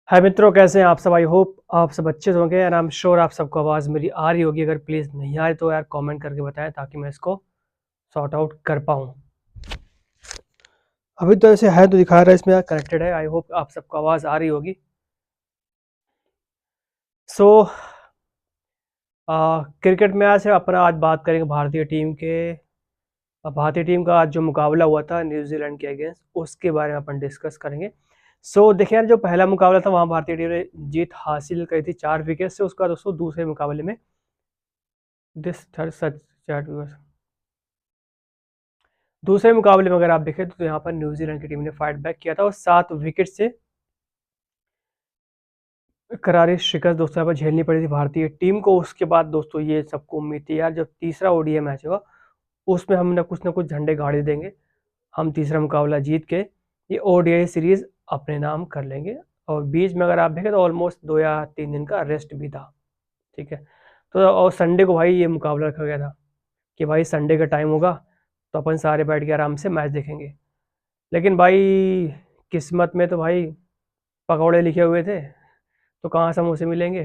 हाय मित्रों, कैसे हैं आप सब। आई होप आप सब अच्छे से होंगे एंड आई एम श्योर आप सबको आवाज़ मेरी आ रही होगी। अगर प्लीज़ नहीं आ रही तो यार कमेंट करके बताएं ताकि मैं इसको सॉर्ट आउट कर पाऊँ। अभी तो ऐसे है तो दिखा रहा है इसमें कनेक्टेड है। आई होप आप सबको आवाज़ आ रही होगी। सो क्रिकेट मैच है अपना। आज बात करेंगे भारतीय टीम के। भारतीय टीम का आज जो मुकाबला हुआ था न्यूजीलैंड के अगेंस्ट, उसके बारे में अपन डिस्कस करेंगे। सो देखिए यार, जो पहला मुकाबला था वहाँ भारतीय टीम ने जीत हासिल करी थी 4 विकेट से। उसका दोस्तों दूसरे मुकाबले में दिस थर्ड सच दूसरे मुकाबले में अगर आप देखें तो यहाँ पर न्यूजीलैंड की टीम ने फाइट बैक किया था और 7 विकेट से करारी शिकस्त दोस्तों यहाँ पर झेलनी पड़ी थी भारतीय टीम को। उसके बाद दोस्तों ये सबको उम्मीद थी यार, जब तीसरा ओडीआई मैच होगा उसमें हम ना कुछ झंडे गाड़ी देंगे। हम तीसरा मुकाबला जीत के ये ओडीआई सीरीज अपने नाम कर लेंगे। और बीच में अगर आप देखें तो ऑलमोस्ट 2 या 3 दिन का रेस्ट भी था। ठीक है, तो और संडे को भाई ये मुकाबला रखा गया था कि भाई संडे का टाइम होगा तो अपन सारे बैठ के आराम से मैच देखेंगे। लेकिन भाई किस्मत में तो भाई पकौड़े लिखे हुए थे, तो कहाँ समोसे मिलेंगे।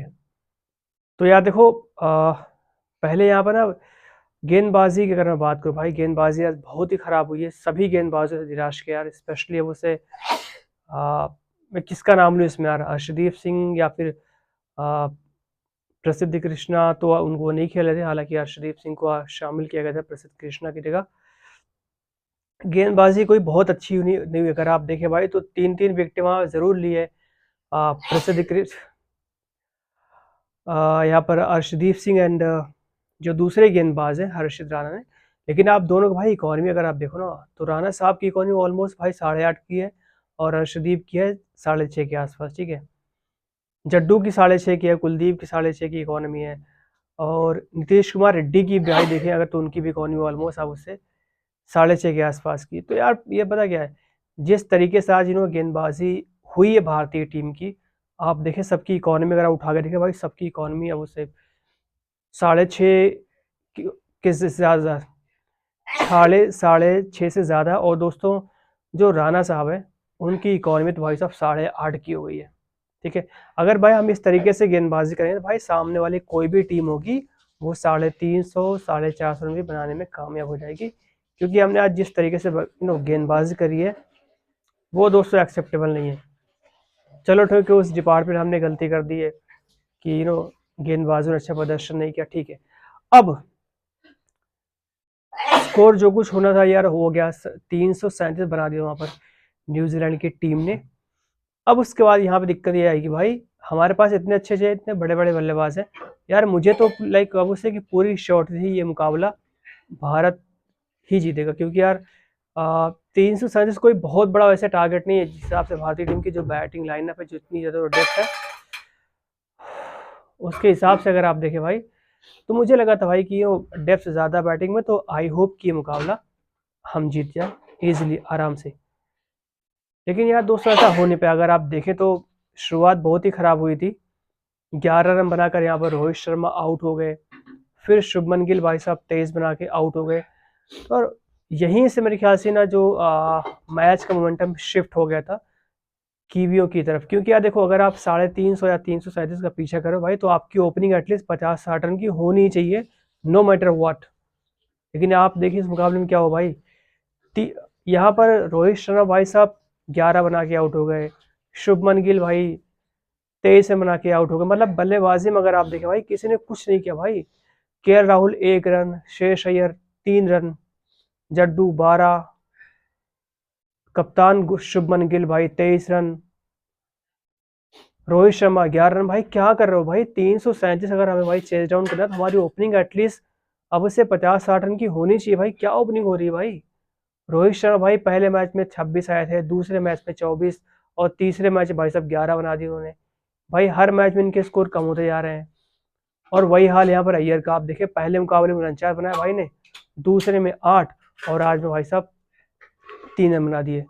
तो यार देखो, पहले यहाँ पर ना गेंदबाजी की अगर मैं बात करूँ, भाई गेंदबाजी आज बहुत ही ख़राब हुई है। सभी गेंदबाजों से निराश किया यार, स्पेशली अब उसे मैं किसका नाम लूँ इसमें यार, अर्शदीप सिंह या फिर आ, प्रसिद्ध कृष्णा। तो उनको नहीं खेले थे, हालांकि अर्शदीप सिंह को शामिल किया गया था प्रसिद्ध कृष्णा की जगह। गेंदबाजी कोई बहुत अच्छी नहीं हुई। अगर आप देखें भाई तो 3-3 विकेट वहाँ ज़रूर लिए प्रसिद्ध यहाँ पर अर्शदीप सिंह एंड जो दूसरे गेंदबाज हैं हर्षित राणा ने। लेकिन आप दोनों का भाई इकॉनमी अगर आप देखो ना, तो राणा साहब की इकॉनमी ऑलमोस्ट भाई 8.5 की है और अर्शदीप की है 6.5 के आसपास। ठीक है, जड्डू की 6.5 की है, कुलदीप की 6.5 की इकॉनमी है, और नीतीश कुमार रेड्डी की भाई देखें अगर तो उनकी भी इकॉनमी ऑलमोस्ट आप उससे 6.5 के आसपास की। तो यार ये पता क्या है, जिस तरीके से आज इन्होंने गेंदबाजी हुई है भारतीय टीम की, आप देखें सबकी इकॉनमी अगर आप उठा के देखें भाई, सबकी इकॉनमी अब उससे 6.5 के से ज़्यादा, साढ़े छः से ज़्यादा। और दोस्तों जो राणा साहब है उनकी इकॉनमी तो भाई साहब 8.5 की हो गई है। ठीक है, अगर भाई हम इस तरीके से गेंदबाजी करेंगे तो भाई सामने वाली कोई भी टीम होगी वो 350 450 रन भी बनाने में कामयाब हो जाएगी। क्योंकि हमने आज जिस तरीके से गेंदबाजी करी है वो दोस्तों एक्सेप्टेबल नहीं है। चलो ठीक है, उस डिपार्टमेंट हमने गलती कर दी है कि गेंदबाजों ने अच्छा प्रदर्शन नहीं किया। ठीक है, अब स्कोर जो कुछ होना था यार हो गया। 337 बना दिया वहाँ पर न्यूजीलैंड की टीम ने। अब उसके बाद यहाँ पे दिक्कत ये आएगी भाई, हमारे पास इतने अच्छे अच्छे इतने बड़े बड़े बल्लेबाज हैं यार। मुझे तो लाइक अब उससे कि पूरी शॉट थी ये मुकाबला भारत ही जीतेगा। क्योंकि यार 337 कोई बहुत बड़ा वैसे टारगेट नहीं है जिस हिसाब से भारतीय टीम की जो बैटिंग लाइनअप है, जितनी ज़्यादा डेप्थ है उसके हिसाब से अगर आप देखें भाई, तो मुझे लगा था भाई कि ये डेप्थ ज़्यादा बैटिंग में, तो आई होप कि ये मुकाबला हम जीत जाए ईजिली आराम से। लेकिन यार दोस्तों ऐसा हो नहीं पाया। अगर आप देखें तो शुरुआत बहुत ही ख़राब हुई थी। 11 रन बनाकर यहाँ पर रोहित शर्मा आउट हो गए, फिर शुभमन गिल भाई साहब 23 बना के आउट हो गए। और यहीं से मेरे ख्याल से ना जो मैच का मोमेंटम शिफ्ट हो गया था कीवियों की तरफ। क्योंकि यार देखो, अगर आप 350 या 337 का पीछा करो भाई, तो आपकी ओपनिंग एटलीस्ट 50-60 रन की होनी चाहिए, नो मैटर व्हाट। लेकिन आप देखिए इस मुकाबले में क्या हो भाई, यहाँ पर रोहित शर्मा भाई साहब 11 बना के आउट हो गए, शुभमन गिल भाई 23 में बना के आउट हो गए। मतलब बल्लेबाजी में अगर आप देखें भाई किसी ने कुछ नहीं किया भाई। KL Rahul 1 run, Shreyas Iyer 3 run, Jaddu 12, कप्तान शुभमन गिल भाई 23 रन, रोहित शर्मा 11 रन। भाई क्या कर रहे हो भाई, 337 अगर हमें भाई चेज डाउन करना है तो हमारी ओपनिंग एटलीस्ट अब से 50-60 रन की होनी चाहिए। भाई क्या ओपनिंग हो रही है भाई। रोहित शर्मा भाई पहले मैच में 26 आए थे, दूसरे मैच में 24, और तीसरे मैच भाई साहब 11 बना दिए उन्होंने। भाई हर मैच में इनके स्कोर कम होते जा रहे हैं। और वही हाल यहाँ पर अय्यर का आप देखिए, पहले मुकाबले में 49 बनाया भाई ने, दूसरे में 8, और आज में भाई साहब 3 रन बना दिए।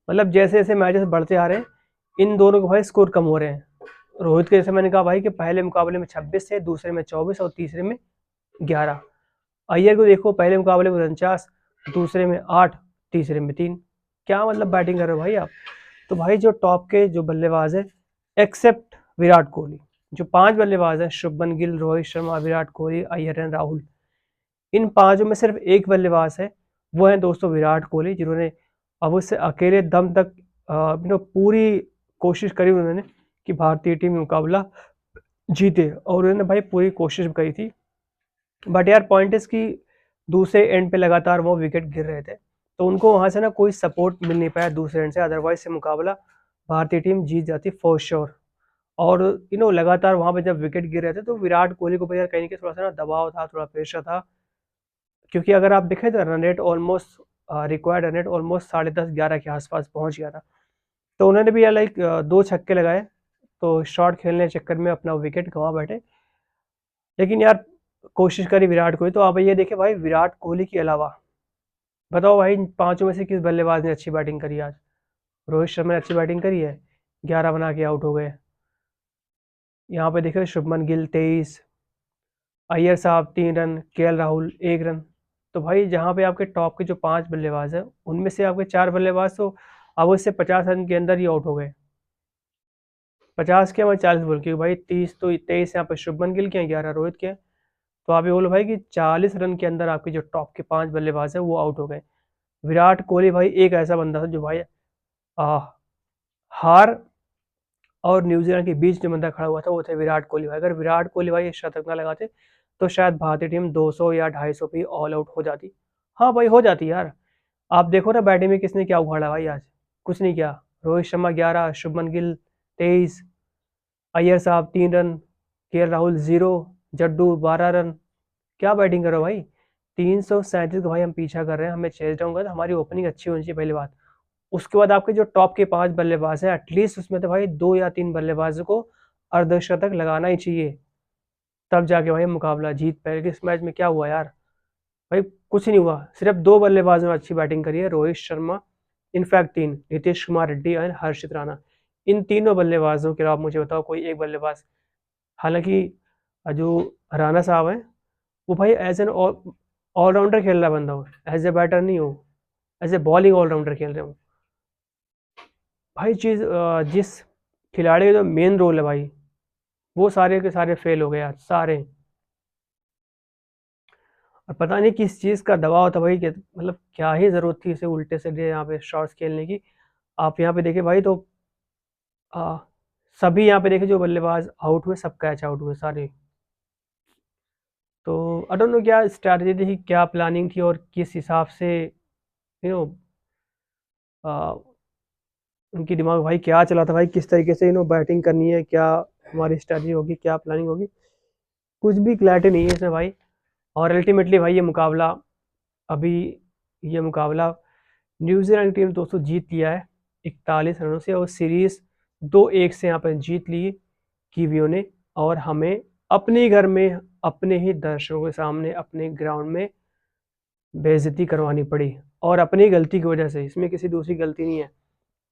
मतलब जैसे जैसे मैचेस बढ़ते आ रहे हैं इन दोनों के भाई स्कोर कम हो रहे हैं। रोहित के जैसे मैंने कहा भाई कि पहले मुकाबले में 26 थे, दूसरे में 24 और तीसरे में 11। अय्यर को देखो, पहले मुकाबले में 49, दूसरे में 8, तीसरे में 3। क्या मतलब बैटिंग कर रहे हो भाई आप। तो भाई जो टॉप के जो बल्लेबाज है एक्सेप्ट विराट कोहली। जो 5 बल्लेबाज हैं, शुभमन गिल, रोहित शर्मा, विराट कोहली, अय्यर एंड राहुल, इन पांचों में सिर्फ एक बल्लेबाज है, वो है दोस्तों विराट कोहली, जिन्होंने अब उससे अकेले दम तक पूरी कोशिश करी उन्होंने कि भारतीय टीम मुकाबला जीते, और उन्होंने भाई पूरी कोशिश करी थी। बट यार पॉइंट इज कि दूसरे एंड पे लगातार वो विकेट गिर रहे थे, तो उनको वहां से ना कोई सपोर्ट मिल नहीं पाया दूसरे एंड से, अदरवाइज से मुकाबला भारतीय टीम जीत जाती फॉर श्योर। और लगातार वहां पे जब विकेट गिर रहे थे तो विराट कोहली को यार कहीं ना कहीं थोड़ा सा ना दबाव था, थोड़ा प्रेशर था, क्योंकि अगर आप देखें तो run rate almost required run rate almost 10:30-11 के आसपास पहुंच गया था। तो उन्होंने भी यार लाइक 2 छक्के लगाए, तो शॉट खेलने के चक्कर में अपना विकेट गंवा बैठे। लेकिन यार कोशिश करी विराट कोहली। तो आप ये देखे भाई, विराट कोहली के अलावा बताओ भाई इन पांचों में से किस बल्लेबाज ने अच्छी बैटिंग करी आज? रोहित शर्मा ने अच्छी बैटिंग करी है, 11 बना के आउट हो गए। यहाँ पे देखो शुभमन गिल 23, अय्यर साहब 3 रन, केएल राहुल 1 रन। तो भाई जहाँ पे आपके टॉप के जो 5 बल्लेबाज हैं, उनमें से आपके 4 बल्लेबाज तो अब उससे 50 रन के अंदर ही आउट हो गए। 50 के मैं 40 बोल, क्योंकि भाई 30 तो 23 यहाँ पे शुभमन गिल के हैं, 11 रोहित के हैं। तो आप ये बोलो भाई कि 40 रन के अंदर आपके जो टॉप के 5 बल्लेबाज हैं वो आउट हो गए। विराट कोहली भाई एक ऐसा बंदा था जो भाई आ, हार और न्यूजीलैंड के बीच जो बंदा खड़ा हुआ था वो थे विराट कोहली भाई। अगर विराट कोहली भाई शतक ना लगाते तो शायद भारतीय टीम 200 या 250 पे ऑल आउट हो जाती। हाँ भाई हो जाती यार। आप देखो ना बैटिंग में किसने क्या उखाड़ा भाई आज? कुछ नहीं किया। रोहित शर्मा 11, शुभमन गिल 23, अय्यर साहब 3 run, KL Rahul 0, Jaddu 12 run. क्या बैटिंग करो भाई! 337 का भाई हम पीछा कर रहे हैं, हमें चेज डाउन कर, हमारी ओपनिंग अच्छी होनी चाहिए पहली बात। उसके बाद आपके जो टॉप के 5 बल्लेबाज हैं, एटलीस्ट उसमें तो भाई 2 या 3 बल्लेबाजों को अर्धशतक लगाना ही चाहिए, तब जाके भाई मुकाबला जीत पाएगा। इस मैच में क्या हुआ यार? भाई कुछ नहीं हुआ, सिर्फ 2 बल्लेबाजों ने अच्छी बैटिंग करी है, रोहित शर्मा, इनफैक्ट 3, नीतीश कुमार रेड्डी और हर्षित राणा। इन तीनों बल्लेबाजों के अलावा मुझे बताओ कोई एक बल्लेबाज। हालांकि जो राणा साहब हैं वो भाई एज एन ऑलराउंडर खेल रहा बंदा हो, एज ए बैटर नहीं हो, एज ए बॉलिंग ऑलराउंडर खेल रहे हो भाई। जिस खिलाड़ी का जो मेन रोल है भाई, वो सारे के सारे फेल हो गए आज सारे। और पता नहीं किस चीज़ का दबाव था भाई, मतलब क्या ही ज़रूरत थी इसे उल्टे से यहाँ पे शॉट्स खेलने की। आप यहाँ पे देखे भाई तो आ, सभी यहाँ पे देखे जो बल्लेबाज आउट हुए सब कैच आउट हुए सारे। तो आई डोंट नो क्या स्ट्रैटेजी थी, क्या प्लानिंग थी, और किस हिसाब से यू नो उनकी दिमाग भाई क्या चला था भाई, किस तरीके से बैटिंग करनी है, क्या हमारी स्ट्रैटेजी होगी, क्या प्लानिंग होगी, कुछ भी क्लैरिटी नहीं है इसमें भाई। और अल्टीमेटली भाई अभी ये मुकाबला न्यूजीलैंड की टीम दोस्तों जीत लिया है 41 रनों से, और सीरीज 2-1 से यहाँ पर जीत ली कीवियों ने। और हमें अपने घर में अपने ही दर्शकों के सामने अपने ग्राउंड में बेइज्जती करवानी पड़ी, और अपनी गलती की वजह से, इसमें किसी दूसरी गलती नहीं है।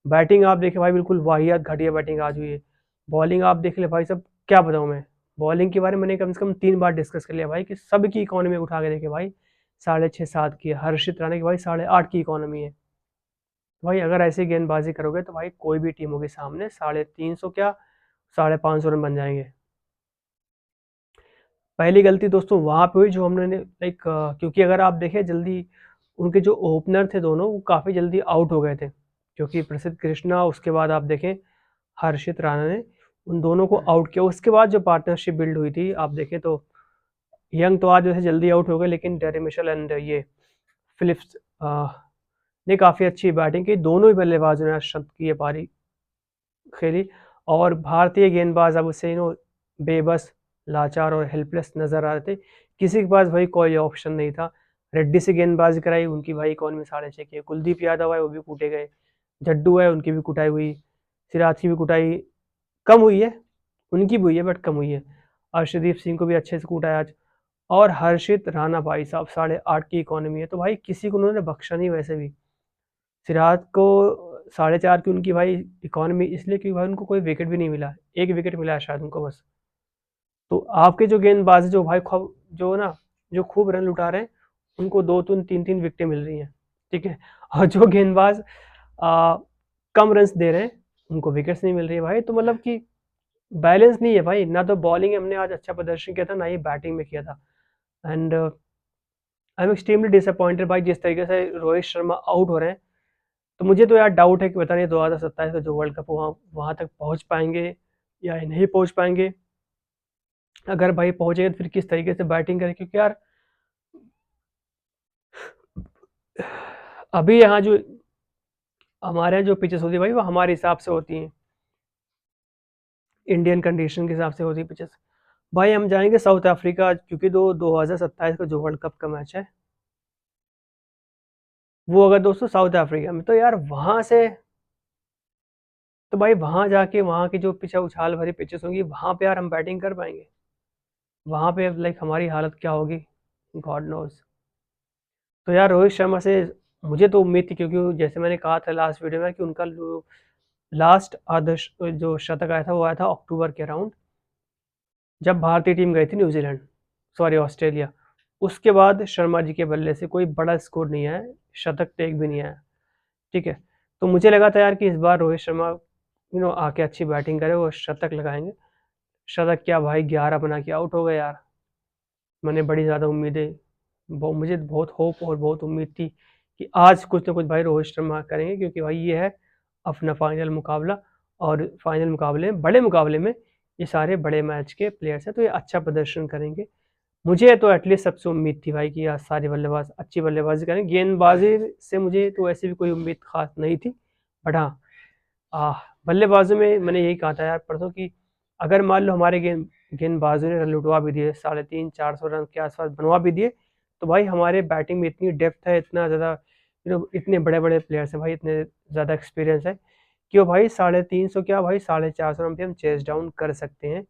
बैटिंग आप देखे भाई, बिल्कुल वाहियात घटिया बैटिंग आज हुई है। बॉलिंग आप देख ले भाई, सब क्या बताऊँ मैं। बॉलिंग के बारे में मैंने कम से कम 3 बार डिस्कस कर लिया भाई, कि सबकी इकोनॉमी उठा के देखे भाई, 6.5-7 की है, हर्षित राणा की भाई 8.5 की इकोनॉमी है। भाई अगर ऐसी गेंदबाजी करोगे तो भाई कोई भी टीम होगी सामने 350 क्या 550 रन बन जाएंगे। पहली गलती दोस्तों वहां पे हुई जो हमने लाइक, क्योंकि अगर आप देखें जल्दी, उनके जो ओपनर थे दोनों वो काफ़ी जल्दी आउट हो गए थे, क्योंकि प्रसिद्ध कृष्णा, उसके बाद आप देखें हर्षित राणा ने उन दोनों को आउट किया। उसके बाद जो पार्टनरशिप बिल्ड हुई थी आप देखें तो यंग तो आज जैसे जल्दी आउट हो गए, लेकिन डेरी मिशेल एंड ये फिलिप्स ने काफ़ी अच्छी बैटिंग की। दोनों ही बल्लेबाजों ने शतक की ये पारी खेली, और भारतीय गेंदबाज अब उससे बेबस, लाचार और हेल्पलेस नजर आ रहे थे। किसी के पास भाई कोई ऑप्शन नहीं था। रेड्डी से गेंदबाजी कराई, उनकी भाई इकॉनमी 6.5 की है। कुलदीप यादव है वो भी कूटे गए, जड्डू है उनकी भी कुटाई हुई, सिराज की भी कुटाई कम हुई है, उनकी भी हुई है बट कम हुई है। अर्शदीप सिंह को भी अच्छे से कूटा है आज। और हर्षित राणा भाई साहब 8.5 की इकोनॉमी है, तो भाई किसी को उन्होंने बख्शा नहीं। वैसे भी सिराज को 4.5 की उनकी भाई इकोनॉमी, इसलिए क्योंकि भाई उनको कोई विकेट भी नहीं मिला, एक विकेट मिला है शायद उनको बस। तो आपके जो गेंदबाज जो भाई खूब जो ना जो खूब रन लुटा रहे हैं, उनको 2-3 विकेटें मिल रही हैं, ठीक है। और जो गेंदबाज कम रन दे रहे हैं उनको विकेट्स नहीं मिल रही है भाई। तो मतलब कि बैलेंस नहीं है भाई, ना तो बॉलिंग हमने आज अच्छा प्रदर्शन किया था, ना ही बैटिंग में किया था। And I am extremely disappointed भाई, जिस तरीके से रोहित शर्मा आउट हो रहे हैं। तो मुझे तो यार डाउट है कि पता नहीं 2027 का जो वर्ल्ड कप वहाँ वहाँ तक पहुँच पाएंगे या नहीं पहुँच पाएंगे। अगर भाई पहुँचेंगे तो फिर किस तरीके से बैटिंग करें, क्योंकि यार अभी यहाँ जो हमारे यहाँ जो पिचेस होती है भाई, वो हमारे हिसाब से होती हैं, इंडियन कंडीशन के हिसाब से होती है पिचेस। भाई हम जाएंगे साउथ अफ्रीका, क्योंकि 2027 का जो वर्ल्ड कप का मैच है वो अगर दोस्तों साउथ अफ्रीका में, तो यार वहाँ से, तो भाई वहाँ जाके वहाँ की जो पिच उछाल भरी पिचेस होंगी वहाँ पे यार हम बैटिंग कर पाएंगे? वहाँ पे लाइक हमारी हालत क्या होगी, गॉड नोज। तो यार रोहित शर्मा से मुझे तो उम्मीद थी, क्योंकि जैसे मैंने कहा था लास्ट वीडियो में कि उनका जो लास्ट आदर्श जो शतक आया था वो आया था अक्टूबर के अराउंड, जब भारतीय टीम गई थी न्यूजीलैंड, सॉरी ऑस्ट्रेलिया। उसके बाद शर्मा जी के बल्ले से कोई बड़ा स्कोर नहीं आया, शतक तो एक भी नहीं आया। ठीक है, तो मुझे लगा था यार कि इस बार रोहित शर्मा आके अच्छी बैटिंग करे, वो शतक लगाएंगे। शतक क्या भाई, 11 बना के आउट हो गए यार। मैंने बड़ी ज़्यादा उम्मीदें, मुझे बहुत होप और बहुत उम्मीद थी कि आज कुछ ना कुछ भाई रोहित शर्मा करेंगे, क्योंकि भाई ये है अपना फाइनल मुकाबला, और फाइनल मुकाबले में, बड़े मुकाबले में ये सारे बड़े मैच के प्लेयर्स हैं, तो ये अच्छा प्रदर्शन करेंगे। मुझे तो एटलीस्ट सबसे उम्मीद थी भाई कि आज सारे बल्लेबाज अच्छी बल्लेबाजी करें। गेंदबाजी से मुझे तो ऐसे भी कोई उम्मीद खास नहीं थी, बट हाँ, बल्लेबाजों में मैंने यही कहा था यार परसों कि अगर मान लो हमारे गेंदबाजों ने रन लुटवा भी दिए, 350-400 रन के आसपास बनवा भी दिए, तो भाई हमारे बैटिंग में इतनी डेप्थ है, इतना ज़्यादा इतने बड़े बड़े प्लेयर्स हैं भाई, इतने ज़्यादा एक्सपीरियंस है कि वो भाई 350 क्या भाई 450 रन पे हम चेस डाउन कर सकते हैं।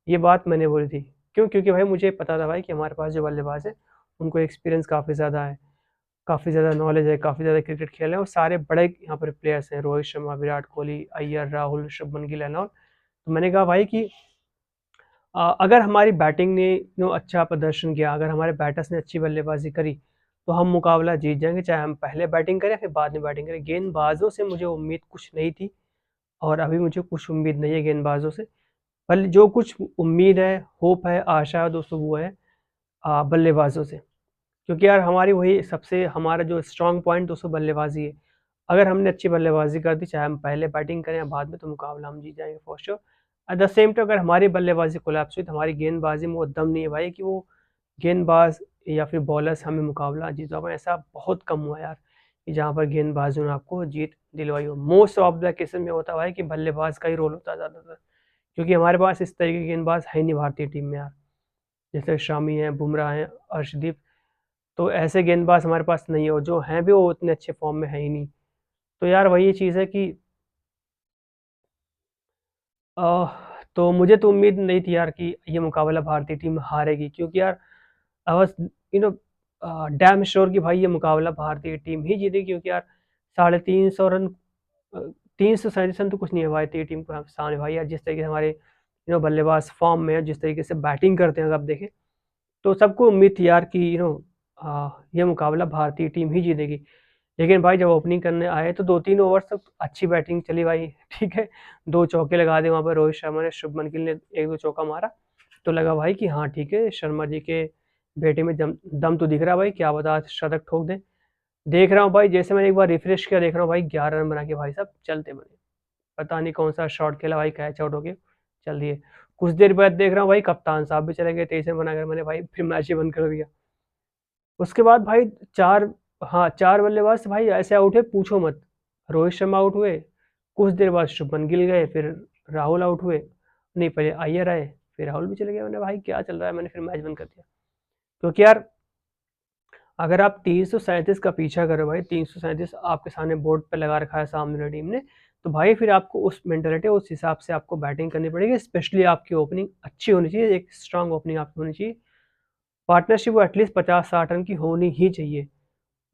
ये बात मैंने बोली थी। क्यों? क्योंकि भाई मुझे पता था भाई कि हमारे पास जो बल्लेबाज है उनको एक्सपीरियंस काफ़ी ज़्यादा है, काफ़ी ज़्यादा नॉलेज है, काफ़ी ज़्यादा क्रिकेट खेले हैं, और सारे बड़े यहाँ पर प्लेयर्स हैं, रोहित शर्मा, विराट कोहली, अय्यर, राहुल, शुभमन गिल एंड ऑल। तो मैंने कहा भाई कि अगर हमारी बैटिंग ने अच्छा प्रदर्शन किया, अगर हमारे बैटर्स ने अच्छी बल्लेबाजी करी, तो हम मुकाबला जीत जाएंगे, चाहे हम पहले बैटिंग करें फिर बाद में बैटिंग करें। गेंदबाजों से मुझे उम्मीद कुछ नहीं थी, और अभी मुझे कुछ उम्मीद नहीं है गेंदबाजों से। बल जो कुछ उम्मीद है, होप है, आशा है दोस्तों, वो है बल्लेबाजों से। क्योंकि यार हमारी वही सबसे, हमारा जो स्ट्रॉन्ग पॉइंट दोस्तों बल्लेबाजी है। अगर हमने अच्छी बल्लेबाजी कर दी, चाहे हम पहले बैटिंग करें या बाद में, तो मुकाबला हम जीत जाएंगे for sure. At the same time अगर हमारी बल्लेबाजी कोलैप्स हुई, तो हमारी गेंदबाजी में वो दम नहीं है भाई कि वो गेंदबाज या फिर बॉलर्स हमें मुकाबला जीतवा पाए। ऐसा बहुत कम हुआ यार कि जहाँ पर गेंदबाजों ने आपको जीत दिलवाई हो। मोस्ट ऑफ द केसेस में होता है कि बल्लेबाज का ही रोल होता है ज़्यादातर, क्योंकि हमारे पास इस तरीके के गेंदबाज है नहीं भारतीय टीम में यार, जैसे शामी हैं, बुमराह हैं, अर्शदीप। तो ऐसे गेंदबाज हमारे पास नहीं हो, जो हैं भी वो उतने अच्छे फॉर्म में है ही नहीं। तो यार वही चीज़ है कि तो मुझे तो उम्मीद नहीं थी यार कि ये मुकाबला भारतीय टीम हारेगी, क्योंकि यार I was you know damn sure कि भाई ये मुकाबला भारतीय टीम ही जीतेगी, क्योंकि यार 350 रन, 337 रन तो कुछ नहीं है भारतीय टीम को सामने भाई। यार जिस तरीके से हमारे बल्लेबाज फॉर्म में है, जिस तरीके से बैटिंग करते हैं, अगर आप देखें तो सबको उम्मीद थी यार कि ये मुकाबला भारतीय टीम ही जीतेगी। लेकिन भाई जब ओपनिंग करने आए तो 2-3 ओवर तक अच्छी बैटिंग चली भाई, ठीक है। 2 चौके लगा दिए वहाँ पर रोहित शर्मा ने, शुभमन गिल ने 1-2 चौका मारा, तो लगा भाई कि हाँ ठीक है, शर्मा जी के बेटे में दम तो दिख रहा है भाई, क्या पता आज शतक ठोक दें। देख रहा हूँ भाई, जैसे मैंने एक बार रिफ्रेश किया, देख रहा हूँ भाई 11 रन बना के भाई साहब चलते बने। पता नहीं कौन सा शॉट खेला भाई, कैच आउट हो गए, चल दिए। कुछ देर बाद देख रहा हूँ भाई कप्तान साहब भी चले गए, 23 रन बनाकर, मैंने भाई फिर मैच ही बंद कर दिया। उसके बाद भाई 4, हाँ 4 बल्लेबाज भाई ऐसे आउट हुए पूछो मत। रोहित शर्मा आउट हुए, कुछ देर बाद शुभमन गिल गए, फिर राहुल आउट हुए, नहीं पहले अय्यर आए, फिर राहुल भी चले गए। मैंने भाई क्या चल रहा है, मैंने फिर मैच बंद कर दिया। क्योंकि यार अगर आप 337 का पीछा करो भाई, 337 आपके सामने बोर्ड पे लगा रखा है सामने वाली टीम ने, तो भाई फिर आपको उस मेंटेलिटी, उस हिसाब से आपको बैटिंग करनी पड़ेगी। स्पेशली आपकी ओपनिंग अच्छी होनी चाहिए, एक स्ट्रांग ओपनिंग आपकी होनी चाहिए। पार्टनरशिप वो एटलीस्ट 50-60 रन की होनी ही चाहिए,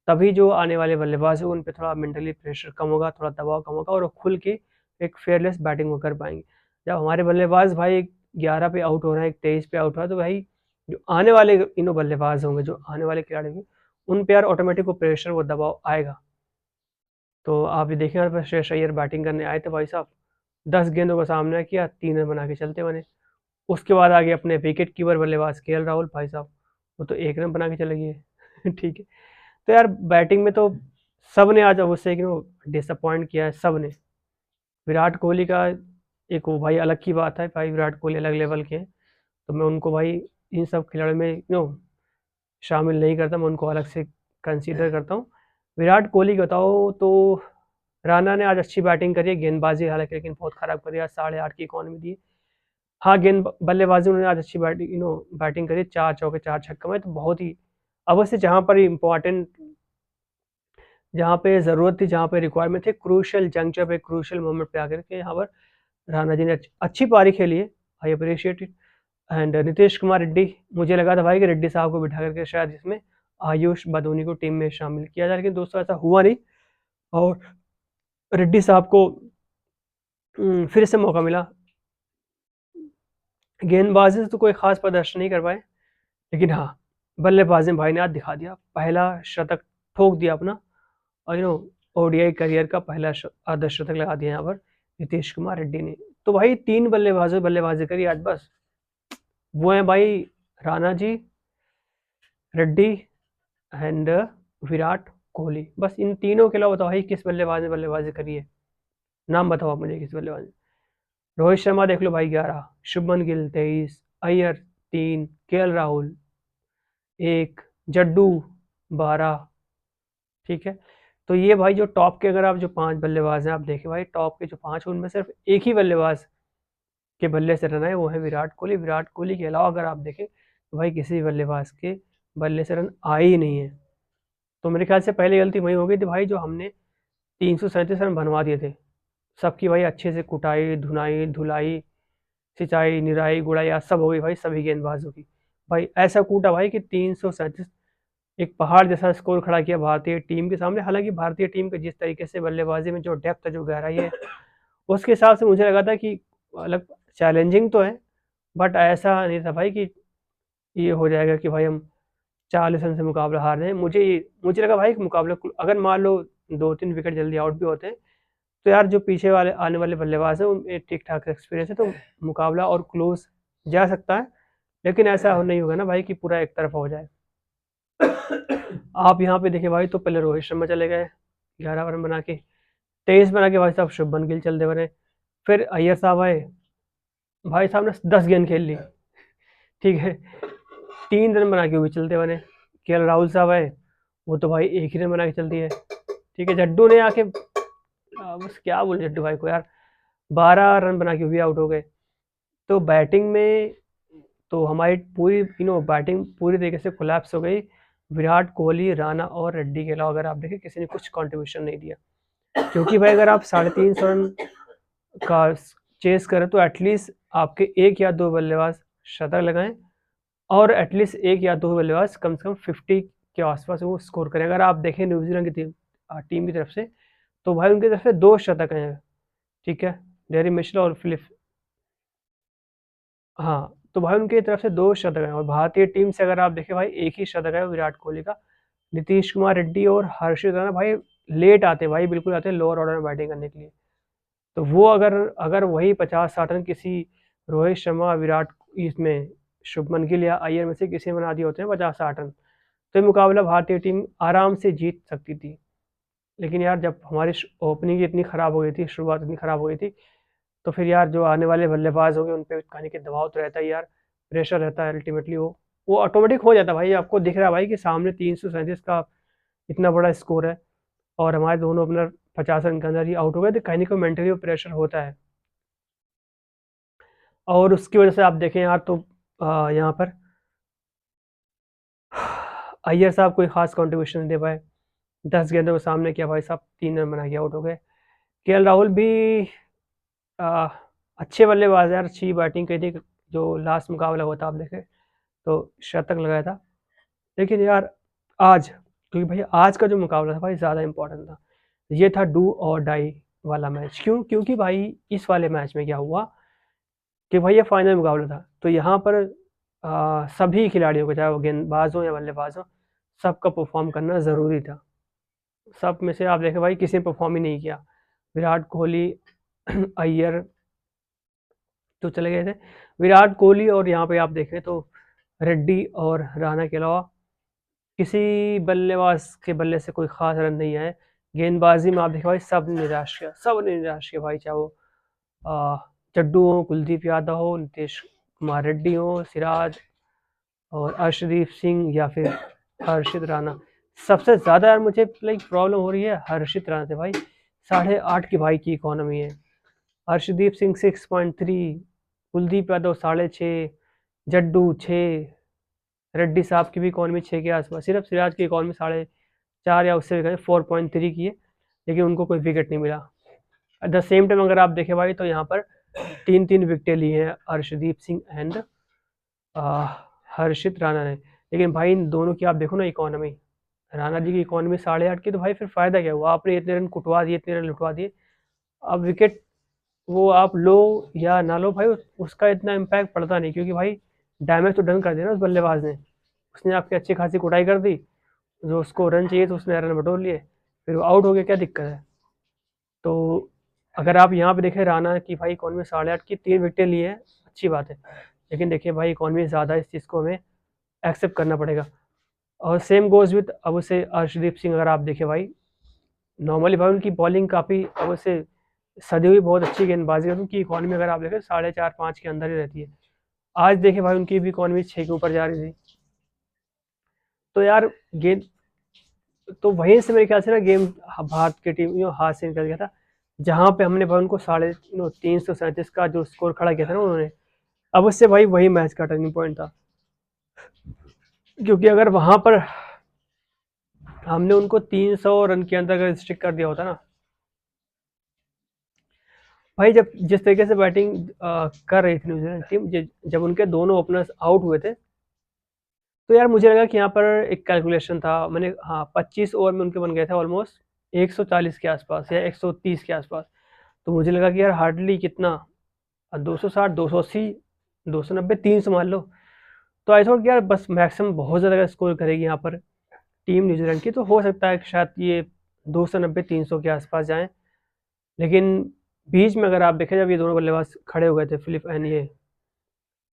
तभी जो आने वाले बल्लेबाज हैं उन पे थोड़ा मेंटली प्रेशर कम होगा, थोड़ा दबाव कम होगा, और वो खुल के एक फेयरलेस बैटिंग वो कर पाएंगे। जब हमारे बल्लेबाज भाई 11 पे आउट हो रहे हैं, 23 पे आउट हो रहा है, तो भाई जो आने वाले बल्लेबाज होंगे, जो आने वाले खिलाड़ी होंगे, उन पे यार ऑटोमेटिक वो प्रेशर, वो दबाव आएगा। तो आप ये देखें, हमारे पास श्रेयस अय्यर बैटिंग करने आए थे भाई साहब, 10 गेंदों का सामना किया, 3 रन बना के चलते बने। उसके बाद आगे अपने विकेट कीपर बल्लेबाज केएल राहुल भाई साहब, वो तो 1 रन बना के चले गए। ठीक है। तो यार बैटिंग में तो सब ने आज अवश्य डिसअपॉइंट किया है, सब ने। विराट कोहली का एक वो भाई अलग की बात है भाई, विराट कोहली अलग लेवल के हैं, तो मैं उनको भाई इन सब खिलाड़ियों में शामिल नहीं करता, मैं उनको अलग से कंसीडर करता हूँ। विराट कोहली का बताओ तो राणा ने आज अच्छी बैटिंग करी है, गेंदबाजी हालांकि लेकिन बहुत खराब करी, आज 8.5 की इकॉनमी दी। हाँ, गेंद बल्लेबाजी उन्होंने आज अच्छी बैटिंग करी, 4 चौके 4 छक्के में, तो बहुत ही अवश्य जहाँ पर इम्पोर्टेंट, जहाँ पे ज़रूरत थी, जहाँ पे रिक्वायरमेंट थी, क्रूशियल जंक्चर पे, क्रूशियल मोमेंट पे आकर के यहाँ पर राणा जी ने अच्छी पारी खेली है। I appreciate it. And Nitish Kumar Reddy, मुझे लगा था भाई कि रेड्डी साहब को बिठा करके शायद इसमें आयुष बदोनी को टीम में शामिल किया जाए, लेकिन दोस्तों ऐसा हुआ नहीं, और रेड्डी साहब को फिर से मौका मिला। गेंदबाजी से तो कोई खास प्रदर्शन नहीं कर पाए, लेकिन हाँ, बल्लेबाजी में भाई ने आज दिखा दिया, पहला शतक ठोक दिया अपना, और ओडीआई करियर का पहला अर्धशतक लगा दिया यहाँ पर नीतीश कुमार रेड्डी ने। तो भाई 3 बल्लेबाजों बल्लेबाजी करी आज, बस वो हैं भाई राणा जी, रेड्डी एंड विराट कोहली। बस इन तीनों के अलावा बताओ भाई किस बल्लेबाज ने बल्लेबाजी करी है, नाम बताओ आप मुझे किस बल्लेबाज ने। रोहित शर्मा देख लो भाई 11, शुभमन गिल 23, अय्यर 3, केएल राहुल 1, जड्डू 12। ठीक है। तो ये भाई जो टॉप के, अगर आप जो 5 बल्लेबाज हैं आप देखें भाई, टॉप के जो 5 उनमें सिर्फ एक ही बल्लेबाज के बल्ले से रन आए, वो है विराट कोहली। विराट कोहली के अलावा अगर आप देखें तो भाई किसी भी बल्लेबाज के बल्ले से रन आए ही नहीं है। तो मेरे ख्याल से पहली गलती वही हो गई थी भाई, जो हमने 337 रन बनवा दिए थे, सबकी भाई अच्छे से कुटाई धुनाई धुलाई सिंचाई निराई गुड़ाई आज सब हो गई भाई सभी गेंदबाजों की। भाई ऐसा कूटा भाई कि 337, एक पहाड़ जैसा स्कोर खड़ा किया भारतीय टीम के सामने। हालांकि भारतीय टीम के जिस तरीके से बल्लेबाजी में जो डेप्थ है, जो गहराई है, उसके हिसाब से मुझे लगा था कि अलग चैलेंजिंग तो है, बट ऐसा नहीं था भाई कि ये हो जाएगा कि भाई हम 40 रन से मुकाबला हार रहे हैं। मुझे लगा भाई कि मुकाबला अगर मान लो 2-3 विकेट जल्दी आउट भी होते हैं, तो यार जो पीछे वाले आने वाले बल्लेबाज हैं उनमें ठीक ठाक एक्सपीरियंस है, तो मुकाबला और क्लोज जा सकता है। लेकिन ऐसा नहीं होगा ना भाई कि पूरा एक तरफा हो जाए। आप यहाँ पे देखें भाई, तो पहले रोहित शर्मा चले गए 11 रन बना के, 23 बना के भाई साहब शुभमन गिल चलते बने, फिर अय्यर साहब आए, भाई साहब ने 10 गेंद खेल ली, ठीक है, 3 रन बना के वो भी चलते बने। केएल राहुल साहब आए, वो तो भाई 1 ही रन बना के चलती है, ठीक है। जड्डू ने आके बस क्या बोले जड्डू भाई को यार, 12 रन बना के वो भी आउट हो गए। तो बैटिंग में तो हमारी पूरी बैटिंग पूरी तरीके से कोलैप्स हो गई। विराट कोहली, राणा और रेड्डी के अलावा अगर आप देखें किसी ने कुछ कंट्रीब्यूशन नहीं दिया, क्योंकि भाई अगर आप 350 रन का चेस करें तो एटलीस्ट आपके 1 या 2 बल्लेबाज शतक लगाएं, और एटलीस्ट 1 या 2 बल्लेबाज कम से कम 50 के आसपास वो स्कोर करें। अगर आप देखें न्यूजीलैंड की टीम की तरफ से, तो भाई उनकी तरफ से 2 शतक हैं, ठीक है, डेरी मिशेल और फिलिप, हाँ, तो भाई उनकी तरफ से 2 शतक हैं, और भारतीय टीम से अगर आप देखें भाई 1 ही शतक है विराट कोहली का। नीतीश कुमार रेड्डी और हर्षित राणा भाई लेट आते हैं भाई, बिल्कुल आते हैं लोअर ऑर्डर में बैटिंग करने के लिए। तो वो अगर अगर वही 50-60 रन किसी रोहित शर्मा, विराट, इसमें शुभमन गिल या अय्यर में से किसी ने बना दिए होते हैं 50-60 रन, तो ये मुकाबला भारतीय टीम आराम से जीत सकती थी। लेकिन यार जब हमारी ओपनिंग इतनी ख़राब हो गई थी, शुरुआत इतनी ख़राब हो गई थी, तो फिर यार जो आने वाले बल्लेबाज होंगे उन पे कहने के दबाव तो रहता है यार, प्रेशर रहता है, अल्टीमेटली वो ऑटोमेटिक हो जाता है भाई। आपको दिख रहा है भाई कि सामने 337 का इतना बड़ा स्कोर है, और हमारे दोनों ओपनर 50 रन के अंदर ही आउट हो गए, तो कहीं ना कहीं मेंटली प्रेशर होता है। और उसकी वजह से आप देखें यार, तो यहाँ पर अय्यर साहब कोई खास कंट्रीब्यूशन नहीं दे पाए, 10 गेंदों के सामने किया भाई साहब, 3 रन बना के आउट हो गए। केएल राहुल भी आ, अच्छे बल्लेबाज यार, अच्छी बैटिंग की थी, जो लास्ट मुकाबला हुआ था आप देखें तो शतक लगाया था। लेकिन यार आज, क्योंकि भाई आज का जो मुकाबला था भाई ज़्यादा इंपॉर्टेंट था, ये था डू और डाई वाला मैच। क्योंकि भाई इस वाले मैच में क्या हुआ कि भाई ये फाइनल मुकाबला था, तो यहाँ पर सभी खिलाड़ियों को, चाहे वो गेंदबाज हो या बल्लेबाज हो, सबका परफॉर्म करना ज़रूरी था। सब में से आप देखें भाई किसी ने परफॉर्म ही नहीं किया, विराट कोहली, अय्यर, तो चले गए थे विराट कोहली, और यहाँ पे आप देखें तो रेड्डी और राणा के अलावा किसी बल्लेबाज के बल्ले से कोई खास रन नहीं आए। गेंदबाजी में आप देखें भाई सब ने निराश किया भाई, चाहे वो जड्डू हो, कुलदीप यादव हो, नीतीश कुमार रेड्डी हो, सिराज और अर्शदीप सिंह या फिर हर्षित राणा। सबसे ज़्यादा यार मुझे लाइक प्रॉब्लम हो रही है हर्षित राणा से भाई। 8.5 की भाई की इकोनॉमी है। अर्शदीप सिंह 6.3, कुलदीप यादव 6.5, जड्डू 6, रेड्डी साहब की भी इकोनॉमी 6 के आसपास। सिर्फ सिराज की इकोनॉमी 4.5 या उससे भी 4.3 की है, लेकिन उनको कोई विकेट नहीं मिला। एट द सेम टाइम अगर आप देखें भाई तो यहाँ पर 3 विकेटें ली हैं अर्शदीप सिंह एंड हर्षित राणा ने। लेकिन भाई इन दोनों की आप देखो ना इकोनॉमी, राणा जी की इकोनॉमी 8.5 की, तो भाई फिर फायदा क्या हुआ? आपने इतने रन कुटवा दिए, इतने रन लुटवा दिए, अब विकेट वो आप लो या ना लो भाई उसका इतना इम्पैक्ट पड़ता नहीं, क्योंकि भाई डैमेज तो डन कर दिया ना उस बल्लेबाज ने। उसने आपकी अच्छी खासी कुटाई कर दी, जो उसको रन चाहिए तो उसने रन बटोर लिए, फिर वो आउट हो गया, क्या दिक्कत है? तो अगर आप यहाँ पे देखें राणा की भाई इकोनॉमी 8.5 की, 3 विकेटें ली है, अच्छी बात है, लेकिन देखिए भाई इकोनॉमी ज़्यादा, इस चीज़ को हमें एक्सेप्ट करना पड़ेगा। और सेम गोज़ विथ अब उसे अर्शदीप सिंह, अगर आप देखें भाई नॉर्मली भाई उनकी बॉलिंग काफ़ी अब उसे सदी हुई बहुत अच्छी गेंदबाजी है, उनकी इकोनॉमी अगर आप देखें 4.5-5 के अंदर ही रहती है। आज देखें भाई उनकी भी इकोनॉमी 6 के ऊपर जा रही थी। तो यार गेंद तो वहीं से मेरे ख्याल से ना गेम भारत की टीम हाथ से निकल गया था, जहाँ पे हमने भाई उनको 337 का जो स्कोर खड़ा किया था ना उन्होंने। अब उससे भाई वही मैच का टर्निंग पॉइंट था, क्योंकि अगर वहां पर हमने उनको 300 रन के अंदर अगर स्टिक कर दिया होता ना भाई, जब जिस तरीके से बैटिंग कर रही थी न्यूजीलैंड टीम, जब उनके दोनों ओपनर्स आउट हुए थे, तो यार मुझे लगा कि यहाँ पर एक कैलकुलेशन था मैंने, हाँ 25 ओवर में उनके बन गए थे ऑलमोस्ट 140 के आसपास या 130 के आसपास। तो मुझे लगा कि यार हार्डली कितना 260, 280, 290, 300 मान लो। तो आई थॉट यार बस मैक्सिमम बहुत ज़्यादा स्कोर करेगी यहाँ पर टीम न्यूजीलैंड की, तो हो सकता है कि शायद ये 290, 300 के आसपास जाएं। लेकिन बीच में अगर आप देखें जब ये दोनों बल्लेबाज खड़े हो गए थे, फिलिप एंड ये